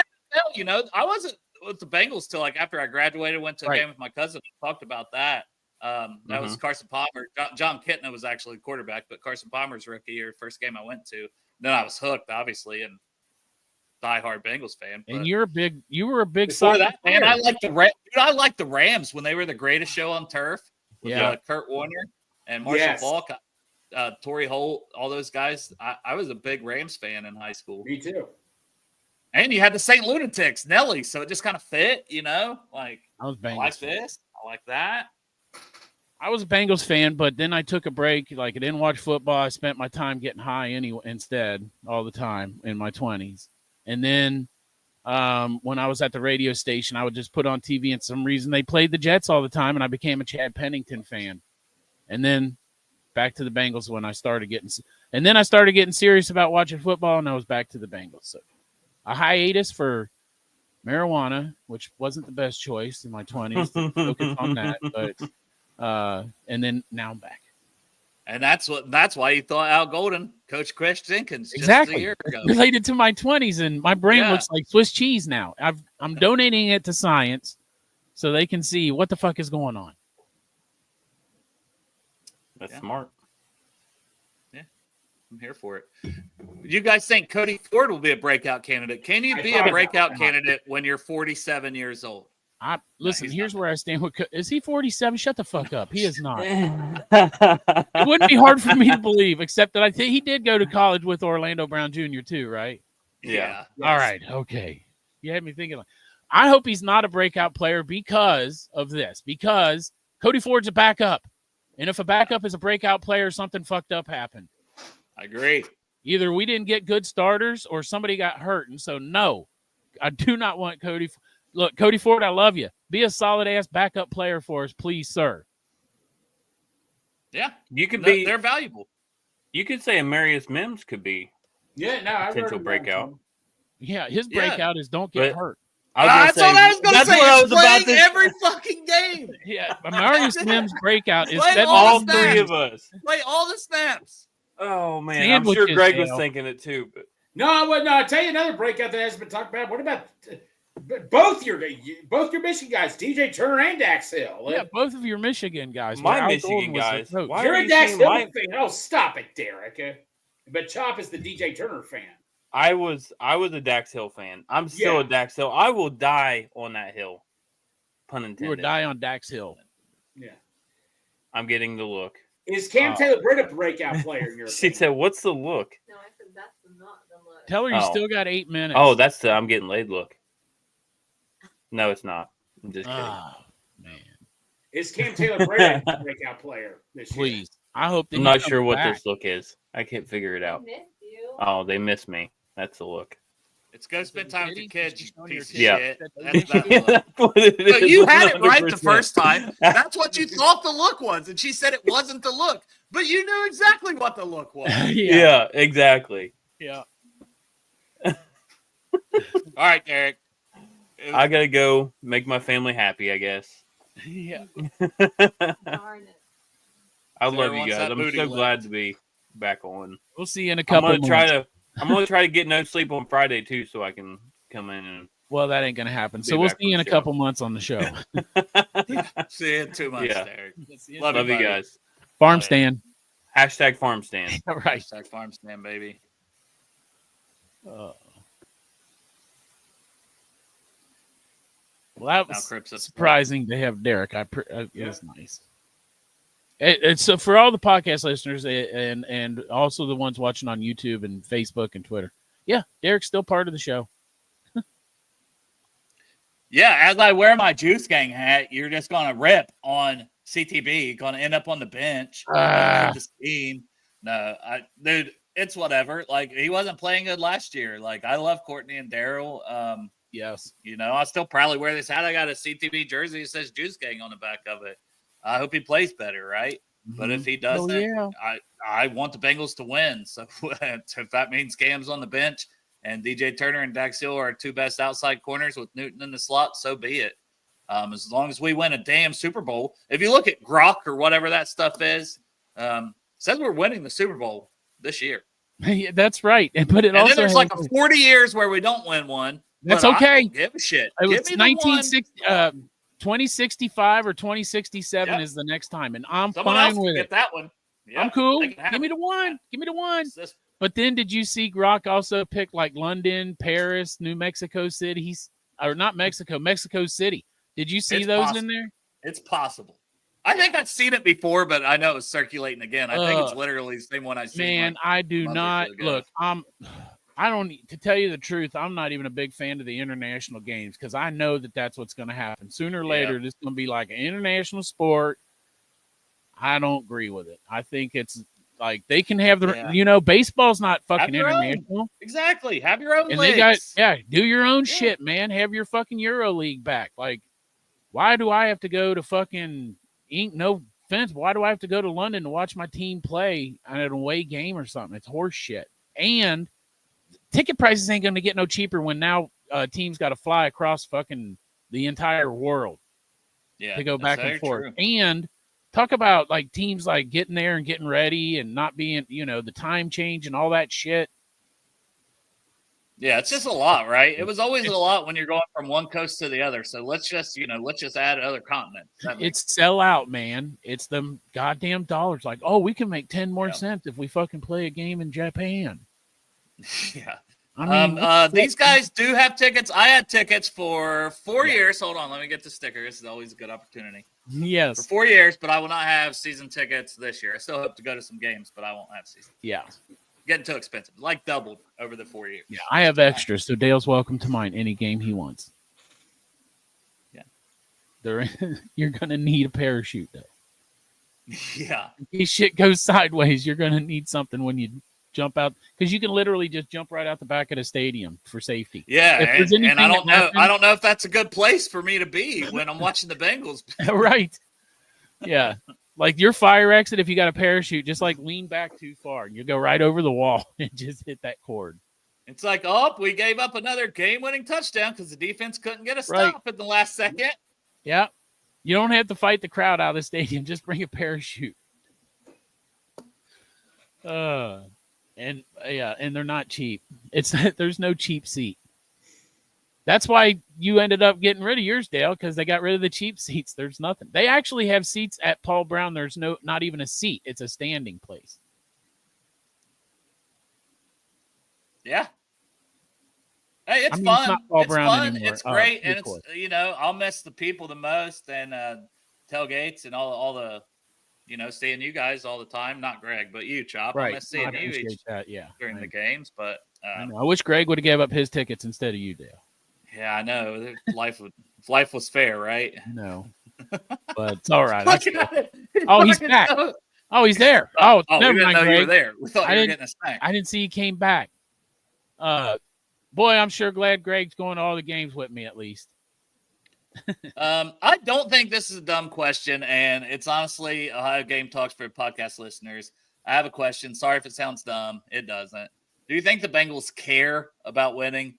I wasn't with the Bengals till after I graduated, went to a game with my cousin, and talked about that. That was Carson Palmer. John Kitna was actually the quarterback, but Carson Palmer's rookie year, first game I went to. then I was hooked, obviously, and diehard Bengals fan. And you were a big before soccer that, man, player. I liked the Rams when they were the greatest show on turf with Kurt Warner and Marshall Faulk, Torrey Holt, all those guys. I was a big Rams fan in high school. Me too. And you had the St. Lunatics, Nelly, so it just kind of fit, like I was Bengals. I like this, I like that. I was a Bengals fan, but then I took a break. Like I didn't watch football. I spent my time getting high instead all the time in my 20s. And then when I was at the radio station, I would just put on TV, and for some reason they played the Jets all the time, and I became a Chad Pennington fan. And then back to the Bengals when I started getting serious about watching football, and I was back to the Bengals. So a hiatus for marijuana, which wasn't the best choice in my 20s to focus on that, but and then now I'm back. And that's why you thought Al Golden, Coach Chris Jenkins, just exactly a year ago. Related to my 20s, and my brain looks like Swiss cheese now. I'm donating it to science so they can see what the fuck is going on. That's smart. Yeah, I'm here for it. You guys think Cody Ford will be a breakout candidate? Can you be a breakout candidate when you're 47 years old? Listen, here's where I stand with. Is he 47? Shut the fuck up. He is not. It wouldn't be hard for me to believe, except that I think he did go to college with Orlando Brown Jr. too, right? Yeah. Yes. All right. Okay. You had me thinking. I hope he's not a breakout player because of this. Because Cody Ford's a backup, and if a backup is a breakout player, something fucked up happened. I agree. Either we didn't get good starters, or somebody got hurt, and so no, I do not want Cody. Look, Cody Ford, I love you. Be a solid-ass backup player for us, please, sir. Yeah. You could be. They're valuable. You could say Amarius Mims could be potential breakout. Yeah, his breakout is don't get hurt. That's what I was going to say. He's playing every fucking game. Yeah, Amarius Mims' breakout is all three of us. Play all the snaps. Oh, man. I'm sure Greg was thinking it, too. But No, I'll tell you another breakout that hasn't been talked about. What about both your Michigan guys, DJ Turner and Dax Hill? Yeah, both of your Michigan guys. My Michigan guys. You're a Dax Hill fan. Oh, stop it, Derek. But Chop is the DJ Turner fan. I was a Dax Hill fan. I'm still a Dax Hill. I will die on that hill. Pun intended. You would die on Dax Hill. Yeah. I'm getting the look. Is Cam Taylor Britt a breakout player in your She opinion? said, what's the look? No, I said that's not the look. Tell her you still got 8 minutes. Oh, that's the I'm getting laid look. No, it's not. I'm just kidding. Oh, man. Is Cam Taylor Britt a breakout player this year? Please. I hope that I'm not sure what this look is. I can't figure it out. I missed you. Oh, they miss me. That's the look. It's go spend time with your kids, you piece of Yeah. shit. That's that look. That's what it is. So you had it right the 100%. first time. That's what you thought the look was. And she said it wasn't the look. But you knew exactly what the look was. Yeah, exactly. Yeah. All right, Derek. I gotta go make my family happy, I guess. Yeah. Darn it. I love you wants guys. that I'm booty so licked. glad to be back on. We'll see you in a I'm couple gonna months. I'm gonna try to get no sleep on Friday too, so I can come in and. Well, that ain't gonna happen. Be So we'll back see you in on a the couple months on the show. See you in 2 months, Yeah. Derek. Love you guys. Farm stand. Hashtag farm stand. All right. Hashtag farm stand, baby. Well, that Now was Crips is surprising to have Derek. It was nice. And so for all the podcast listeners and also the ones watching on YouTube and Facebook and Twitter, yeah, Derek's still part of the show. Yeah, as I wear my Juice Gang hat, you're just gonna rip on CTB, gonna end up on the bench. The scheme. No, dude, it's whatever. Like he wasn't playing good last year. Like I love Courtney and Daryl. Yes. I still proudly wear this hat. I got a CTB jersey that says Juice Gang on the back of it. I hope he plays better, right? But if he doesn't, I want the Bengals to win. So if that means Cam's on the bench and DJ Turner and Dax Hill are our two best outside corners with Newton in the slot, so be it. As long as we win a damn Super Bowl. If you look at Grok or whatever that stuff is, says we're winning the Super Bowl this year. Yeah, that's right. But and then there's like 40 years where we don't win one. That's okay. I don't give a shit. It was Give me the one. 2065 or 2067 is the next time, and I'm Someone fine else can with get it. that one. Yeah, I'm cool. they can have Give me it. the one. Give me the one. It's But then did you see Gronk also pick like London, Paris, New Mexico City? Or not Mexico, Mexico City. Did you see those in there? It's possible. I think I've seen it before, but I know it was circulating again. I think it's literally the same one I seen. Man, I do not look. I don't need to tell you the truth. I'm not even a big fan of the international games because I know that that's what's going to happen sooner or later. This is going to be like an international sport. I don't agree with it. I think it's like they can have baseball's not fucking international. Own. Exactly. Have your own. And leagues. they got do your own shit, man. Have your fucking Euro League back. Like, why do I have to go to fucking no offense? Why do I have to go to London to watch my team play on an away game or something? It's horse shit. And ticket prices ain't going to get no cheaper when now teams got to fly across fucking the entire world to go back and forth. True. And talk about like teams like getting there and getting ready and not being, the time change and all that shit. Yeah, it's just a lot, right? It was always a lot when you're going from one coast to the other. So let's just add other continents. It's sell out, man. It's them goddamn dollars. Like, oh, we can make 10 more cents if we fucking play a game in Japan. Yeah. I mean, these guys do have tickets. I had tickets for 4 years. Hold on, let me get the sticker. This is always a good opportunity. Yes. For 4 years, but I will not have season tickets this year. I still hope to go to some games, but I won't have season tickets. Getting too expensive. Like doubled over the 4 years. Yeah, I have extras, so Dale's welcome to mine any game he wants. Yeah. You're going to need a parachute, though. Yeah. If shit goes sideways, you're going to need something when you jump out, because you can literally just jump right out the back of the stadium for safety. Yeah, and I don't know. I don't know if that's a good place for me to be when I'm watching the Bengals. Right. Yeah. Like your fire exit, if you got a parachute, just like lean back too far and you go right over the wall and just hit that cord. It's like, oh, we gave up another game-winning touchdown because the defense couldn't get a stop at the last second. Yeah. You don't have to fight the crowd out of the stadium. Just bring a parachute. And they're not cheap. There's no cheap seat. That's why you ended up getting rid of yours, Dale, because they got rid of the cheap seats. There's nothing. They actually have seats at Paul Brown. There's not even a seat. It's a standing place. Yeah. Hey, it's fun. It's not Paul it's Brown fun. anymore. It's great, and it's I'll miss the people the most, and tailgates and all the seeing you guys all the time. Not Greg, but you, Chop. Right. I miss seeing you during the games, but I wish Greg would have gave up his tickets instead of you, Dale. Yeah, I know. If life was fair, right? No, but it's all right. He's back. Oh, he's there. Oh, never mind, know Greg. You were there. We thought you were getting a snack. I didn't see he came back. Boy, I'm sure glad Greg's going to all the games with me at least. I don't think this is a dumb question, and it's honestly Ohio Game Talks for podcast listeners. I have a question. Sorry if it sounds dumb. It doesn't. Do you think the Bengals care about winning,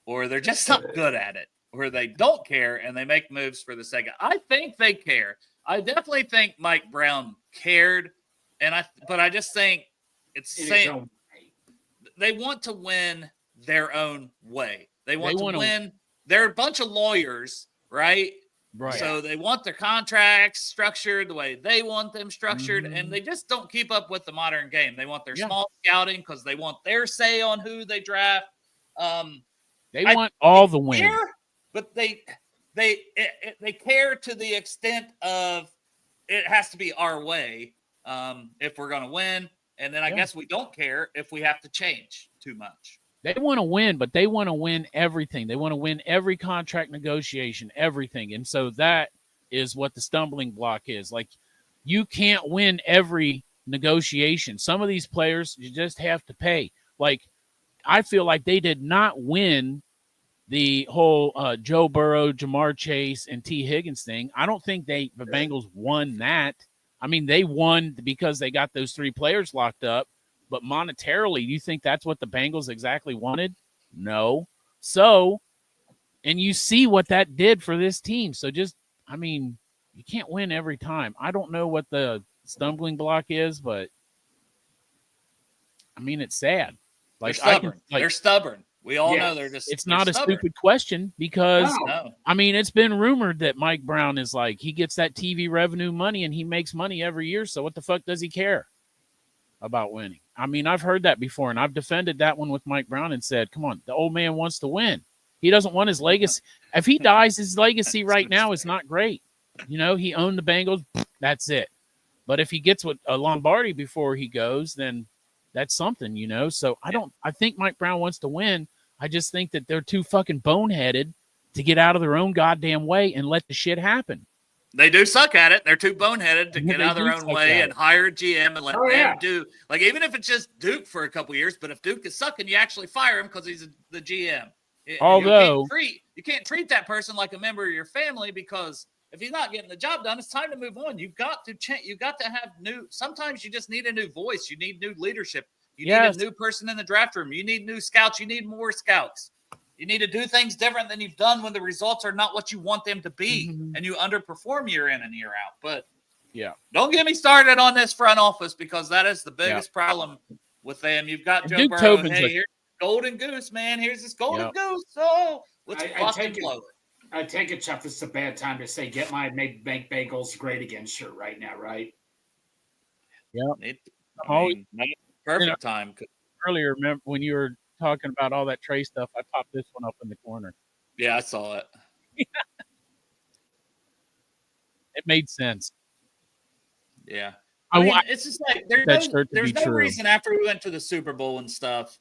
or they're just not good at it, or they don't care and they make moves for the sake of? I think they care. I definitely think Mike Brown cared, but I just think it's saying they want to win their own way. They want to win. They're a bunch of lawyers, right? Right. So they want their contracts structured the way they want them structured, and they just don't keep up with the modern game. They want their small scouting because they want their say on who they draft. They want all the wins, but they care to the extent of it has to be our way if we're going to win, and then I guess we don't care if we have to change too much. They want to win, but they want to win everything. They want to win every contract negotiation, everything. And so that is what the stumbling block is. Like, you can't win every negotiation. Some of these players, you just have to pay. Like, I feel like they did not win the whole Joe Burrow, Jamar Chase, and T. Higgins thing. I don't think the Bengals won that. I mean, they won because they got those three players locked up. But monetarily, do you think that's what the Bengals exactly wanted? No. So, and you see what that did for this team. So you can't win every time. I don't know what the stumbling block is, but it's sad. Like, they're stubborn. They're stubborn. We all know they're just. It's not stubborn. A stupid question because it's been rumored that Mike Brown is like, he gets that TV revenue money and he makes money every year. So what the fuck does he care? about winning. I mean, I've heard that before, and I've defended that one with Mike Brown and said, come on, the old man wants to win. He doesn't want his legacy. If he dies, his legacy right now is not great. You know, he owned the Bengals. That's it. But if he gets with a Lombardi before he goes, then that's something, you know. So I think Mike Brown wants to win. I just think that they're too fucking boneheaded to get out of their own goddamn way and let the shit happen. They do suck at it. They're too boneheaded to get out of their own way and hire a GM and let them do. Like, even if it's just Duke for a couple years, but if Duke is sucking, you actually fire him because he's the GM. Although you can't treat that person like a member of your family, because if he's not getting the job done, it's time to move on. You've got to change. You've got to have sometimes you just need a new voice. You need new leadership. You need a new person in the draft room. You need new scouts. You need more scouts. You need to do things different than you've done when the results are not what you want them to be, and you underperform year in and year out. But don't get me started on this front office, because that is the biggest problem with them. You've got Joe Burrow. Hey, here's golden goose, man. Here's this golden goose. So let's fucking blow it. I take it, Chuck, this is a bad time to say, get my Make Bengals great again shirt right now, right? Yeah. Perfect time. Earlier, remember when you were talking about all that Trey stuff, I popped this one up in the corner. Yeah, I saw it. It made sense. Yeah. I mean, it's just like there's no reason after we went to the Super Bowl and stuff,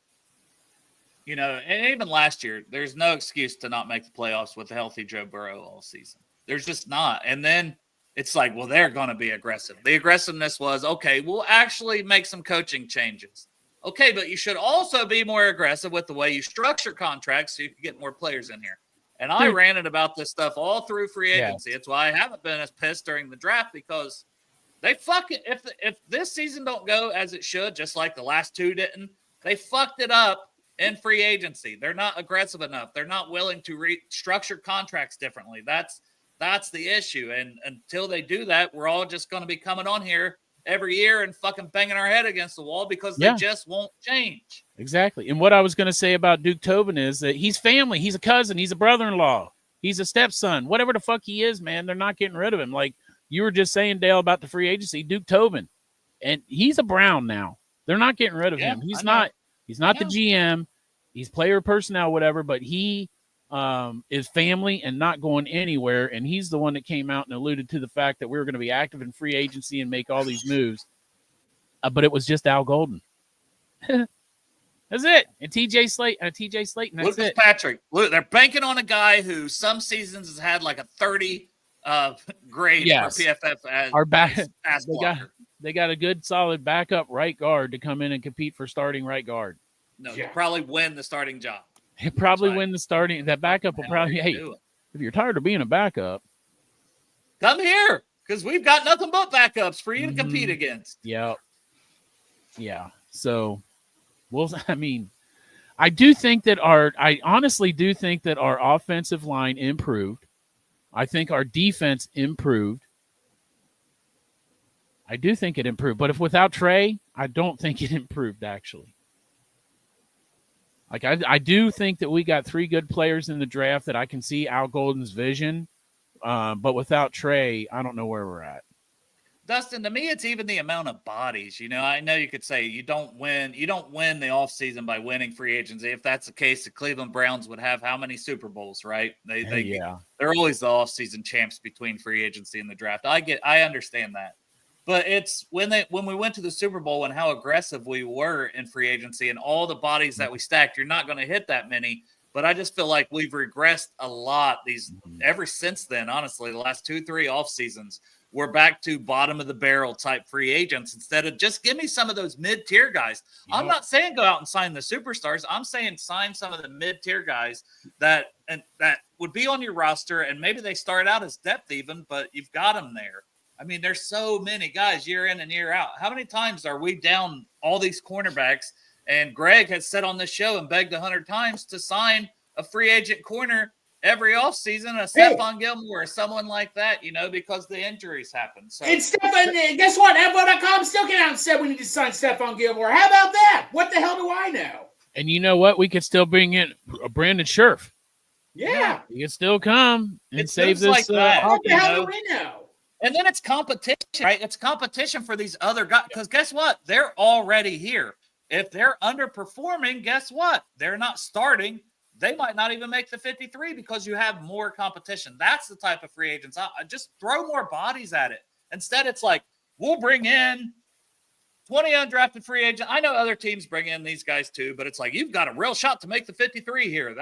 you know, and even last year, there's no excuse to not make the playoffs with a healthy Joe Burrow all season. There's just not. And then it's like, well, they're going to be aggressive. The aggressiveness was, okay, we'll actually make some coaching changes. Okay, but you should also be more aggressive with the way you structure contracts so you can get more players in here. And I ranted about this stuff all through free agency. It's why I haven't been as pissed during the draft, because they fucking if this season don't go as it should, just like the last two didn't, they fucked it up in free agency. They're not aggressive enough. They're not willing to restructure contracts differently. That's the issue. And until they do that, we're all just going to be coming on here every year and fucking banging our head against the wall because they just won't change. Exactly. And what I was going to say about Duke Tobin is that he's family. He's a cousin. He's a brother-in-law. He's a stepson. Whatever the fuck he is, man, they're not getting rid of him. Like you were just saying, Dale, about the free agency, Duke Tobin. And he's a Brown now. They're not getting rid of him. He's not the GM. He's player personnel, whatever, but he is family and not going anywhere. And he's the one that came out and alluded to the fact that we were going to be active in free agency and make all these moves. But it was just Al Golden. That's it. And TJ Slayton. That's Lucas Patrick. Look, they're banking on a guy who some seasons has had like a 30 grade for PFF they got a good solid backup right guard to come in and compete for starting right guard. No, he'll probably win the starting job. He'll probably win the starting. That backup will probably, if you're tired of being a backup, come here, because we've got nothing but backups for you to compete against. Yeah. So, I honestly do think that our offensive line improved. I think our defense improved. I do think it improved, but if without Trey, I don't think it improved actually. Like I do think that we got three good players in the draft that I can see Al Golden's vision, but without Trey, I don't know where we're at. Dustin, to me, it's even the amount of bodies. You know, I know you could say you don't win the offseason by winning free agency. If that's the case, the Cleveland Browns would have how many Super Bowls, right? They're always the offseason champs between free agency and the draft. I understand that. But it's when we went to the Super Bowl and how aggressive we were in free agency and all the bodies that we stacked, you're not going to hit that many. But I just feel like we've regressed a lot ever since then. Honestly, the last 2-3 off seasons, we're back to bottom of the barrel type free agents instead of just give me some of those mid-tier guys. Yep. I'm not saying go out and sign the superstars. I'm saying sign some of the mid-tier guys that would be on your roster, and maybe they start out as depth even, but you've got them there. I mean, there's so many guys year in and year out. How many times are we down all these cornerbacks? And Greg has said on this show and begged 100 times to sign a free agent corner every offseason, Stephon Gilmore or someone like that, you know, because the injuries happen. So and guess what? NFL.com still came out and said we need to sign Stephon Gilmore. How about that? What the hell do I know? And you know what? We could still bring in Brandon Scherf. Yeah. He could still come and save this. Like that, what the hell do we know? And then it's competition. right? It's competition for these other guys. Because guess what? They're already here. If they're underperforming, guess what? They're not starting. They might not even make the 53 because you have more competition. That's the type of free agents. I just throw more bodies at it. Instead, it's like, we'll bring in 20 undrafted free agents. I know other teams bring in these guys too, but it's like, you've got a real shot to make the 53 here.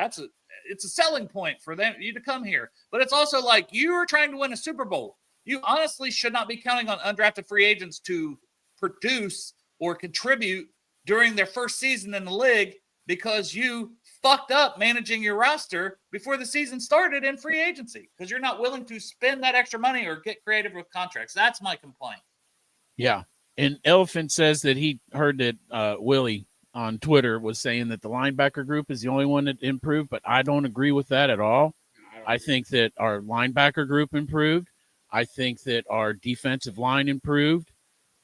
It's a selling point for you to come here. But it's also like, you are trying to win a Super Bowl. You honestly should not be counting on undrafted free agents to produce or contribute during their first season in the league because you fucked up managing your roster before the season started in free agency because you're not willing to spend that extra money or get creative with contracts. That's my complaint. Yeah. And Elephant says that he heard that Willie on Twitter was saying that the linebacker group is the only one that improved, but I don't agree with that at all. I think that our linebacker group improved. I think that our defensive line improved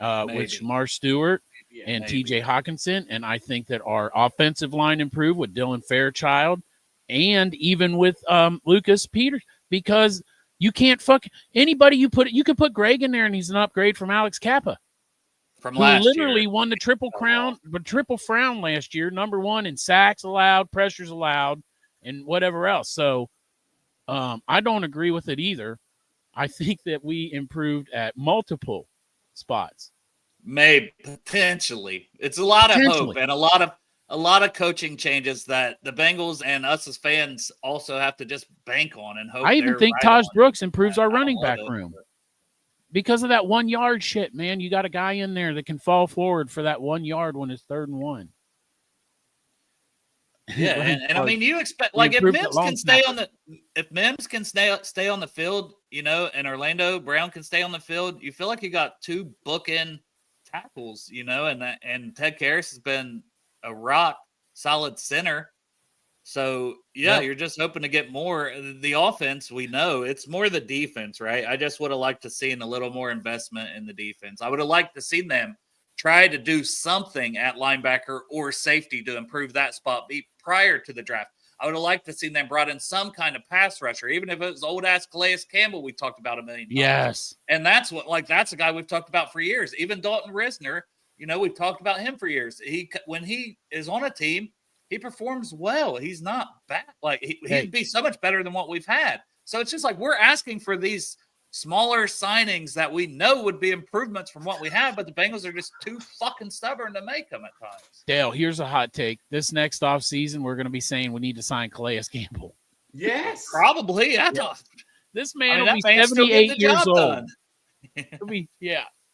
with Shamar Stewart and TJ Hawkinson. And I think that our offensive line improved with Dylan Fairchild and even with Lucas Peters, because you can't fuck anybody you could put Greg in there and he's an upgrade from Alex Kappa. From who last literally year. won the triple crown last year, number one in sacks allowed, pressures allowed, and whatever else. So I don't agree with it either. I think that we improved at multiple spots. Maybe potentially. It's a lot of hope and a lot of coaching changes that the Bengals and us as fans also have to just bank on and hope. I even think Taj Brooks improves our running back room. Because of that 1 yard shit, man. You got a guy in there that can fall forward for that 1 yard when it's 3rd and 1. Yeah, and I mean, you expect like if Mims can stay on the field, you know, and Orlando Brown can stay on the field, you feel like you got two bookend tackles, you know, and Ted Karras has been a rock solid center. So yeah, you're just hoping to get more. The offense, we know it's more the defense, right? I just would have liked to seen a little more investment in the defense. I would have liked to see them try to do something at linebacker or safety to improve that spot prior to the draft. I would have liked to see them brought in some kind of pass rusher, even if it was old ass Calais Campbell we talked about a million times. Yes. And that's a guy we've talked about for years. Even Dalton Risner, you know, we've talked about him for years. When he is on a team, he performs well. He's not bad. Like he'd be so much better than what we've had. So it's just like we're asking for these smaller signings that we know would be improvements from what we have, but the Bengals are just too fucking stubborn to make them at times. Dale, here's a hot take. This next offseason, we're going to be saying we need to sign Calais Campbell. Yes. Probably. This man will be 78 years old.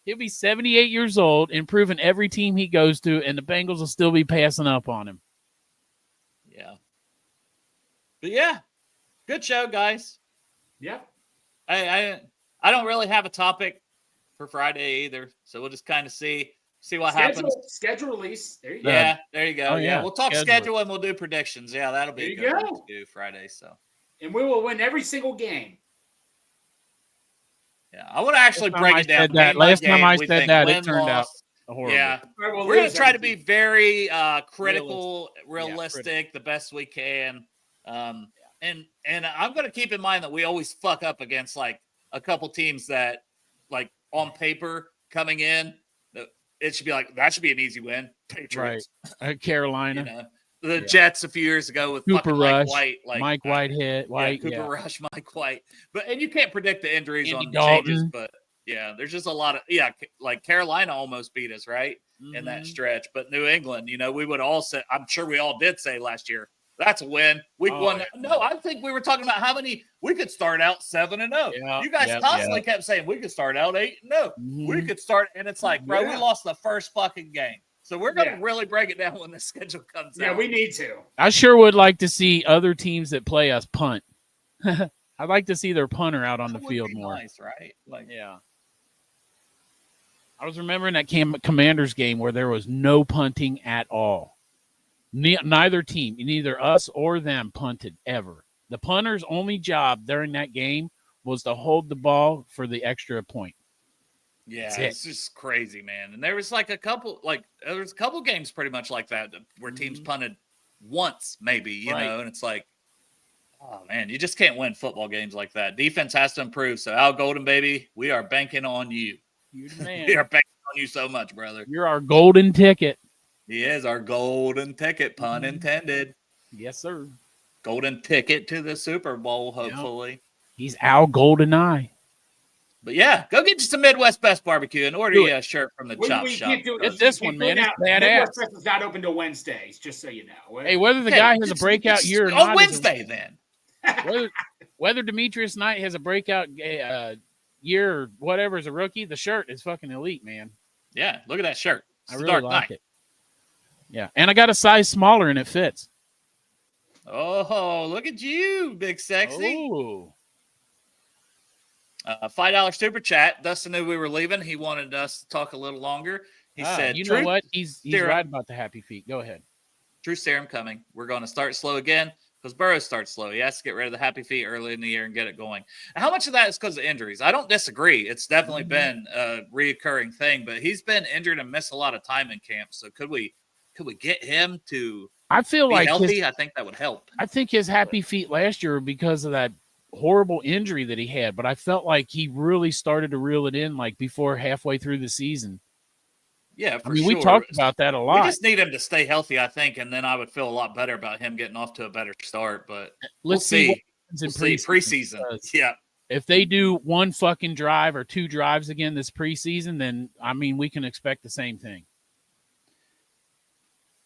He'll be 78 years old, improving every team he goes to, and the Bengals will still be passing up on him. Yeah. But yeah, good show, guys. Yeah. I don't really have a topic for Friday either, so we'll just kind of see what happens. Schedule release. There you go. Yeah, there you go. Oh, yeah, we'll talk schedule and we'll do predictions. Yeah, that'll be a good one to do Friday. So, and we will win every single game. Yeah, I want to actually break it down. Last time I said that, it turned out horrible. Yeah, we're going to try to be very critical, realistic, the best we can. And I'm going to keep in mind that we always fuck up against like a couple teams that, like on paper coming in, it should be like that should be an easy win. Patriots, right? Carolina, you know, the Jets a few years ago with Cooper Rush, Mike White, Cooper Rush, Mike White. And you can't predict the injuries Andy on Dalton. changes, but yeah, there's just a lot of like Carolina almost beat us right in that stretch, but New England, you know, we would all say, I'm sure we all did say last year. That's a win. Week one. No, I think we were talking about how many we could start out 7-0. Yeah, you guys constantly kept saying we could start out 8-0. We could start, and it's like, bro, we lost the first fucking game. So we're going to really break it down when the schedule comes out. Yeah, we need to. I sure would like to see other teams that play us punt. I'd like to see their punter out on the field more. Nice, right? I was remembering that Commanders game where there was no punting at all. Neither team, neither us or them, punted ever. The punter's only job during that game was to hold the ball for the extra point. Yeah, it's just crazy, man. And there was a couple games pretty much like that where teams punted once, maybe, you know, and it's like, oh man, you just can't win football games like that. Defense has to improve. So Al Golden, baby, we are banking on you. You're the man. We are banking on you so much, brother. You're our golden ticket. He is our golden ticket, pun intended. Yes, sir. Golden ticket to the Super Bowl, hopefully. Yep. He's our golden eye. But yeah, go get you some Midwest Best Barbecue and order you a shirt from the Chop Shop. Get this one, man. It's badass. Midwest Best is not open till Wednesdays, just so you know. Hey, whether the guy has a breakout year or not. On Wednesday, then. Whether Demetrius Knight has a breakout year or whatever as a rookie, the shirt is fucking elite, man. Yeah, look at that shirt. I really like it. Yeah, and I got a size smaller and it fits. Oh, look at you, big sexy. Oh. $5 super chat. Dustin knew we were leaving. He wanted us to talk a little longer. He said, "You know what? He's right about the happy feet. Go ahead." True serum coming. We're going to start slow again because Burrow starts slow. He has to get rid of the happy feet early in the year and get it going. And how much of that is because of injuries? I don't disagree. It's definitely been a reoccurring thing, but he's been injured and missed a lot of time in camp. So could we get him to? I feel like healthy. I think that would help. I think his happy feet last year were because of that horrible injury that he had, but I felt like he really started to reel it in like before halfway through the season. Yeah, I mean, we talked about that a lot. We just need him to stay healthy, I think, and then I would feel a lot better about him getting off to a better start. But let's see what happens in preseason. Yeah. If they do one fucking drive or two drives again this preseason, then I mean we can expect the same thing.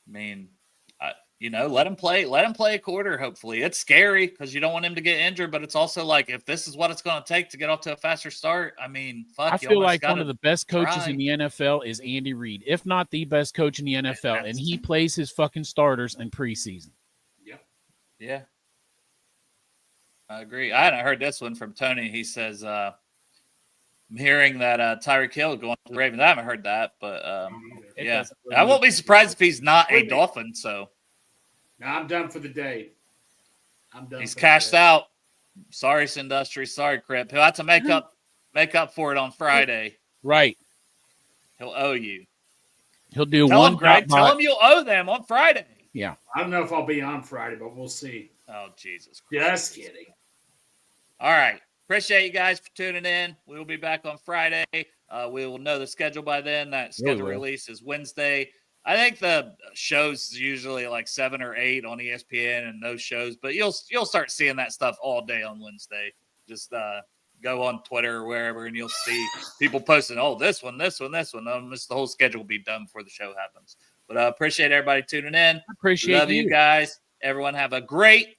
I mean, let him play. Let him play a quarter. Hopefully, it's scary because you don't want him to get injured. But it's also like if this is what it's going to take to get off to a faster start. I mean, fuck. I feel like one of the best coaches in the NFL is Andy Reid, if not the best coach in the NFL, and he plays his fucking starters in preseason. Yeah, I agree. I hadn't heard this one from Tony. He says, "I'm hearing that Tyreek Hill going to the Ravens." I haven't heard that, but yeah, I won't be surprised if he's not a Dolphin. So. No, I'm done for the day. I'm done. He's cashed out. Sorry, Sindustry. Sorry, Crip. He'll have to make up for it on Friday. Right. He'll owe you. He'll do Tell one. Him, Greg. Tell him you'll owe them on Friday. Yeah. I don't know if I'll be on Friday, but we'll see. Oh, Jesus Christ. Just kidding. All right. Appreciate you guys for tuning in. We will be back on Friday. We will know the schedule by then. That schedule release is Wednesday. I think the show's usually like 7 or 8 on ESPN and those shows, but you'll start seeing that stuff all day on Wednesday. Just go on Twitter or wherever, and you'll see people posting, "Oh, this one." The whole schedule will be done before the show happens. But I appreciate everybody tuning in. Love you guys. Everyone have a great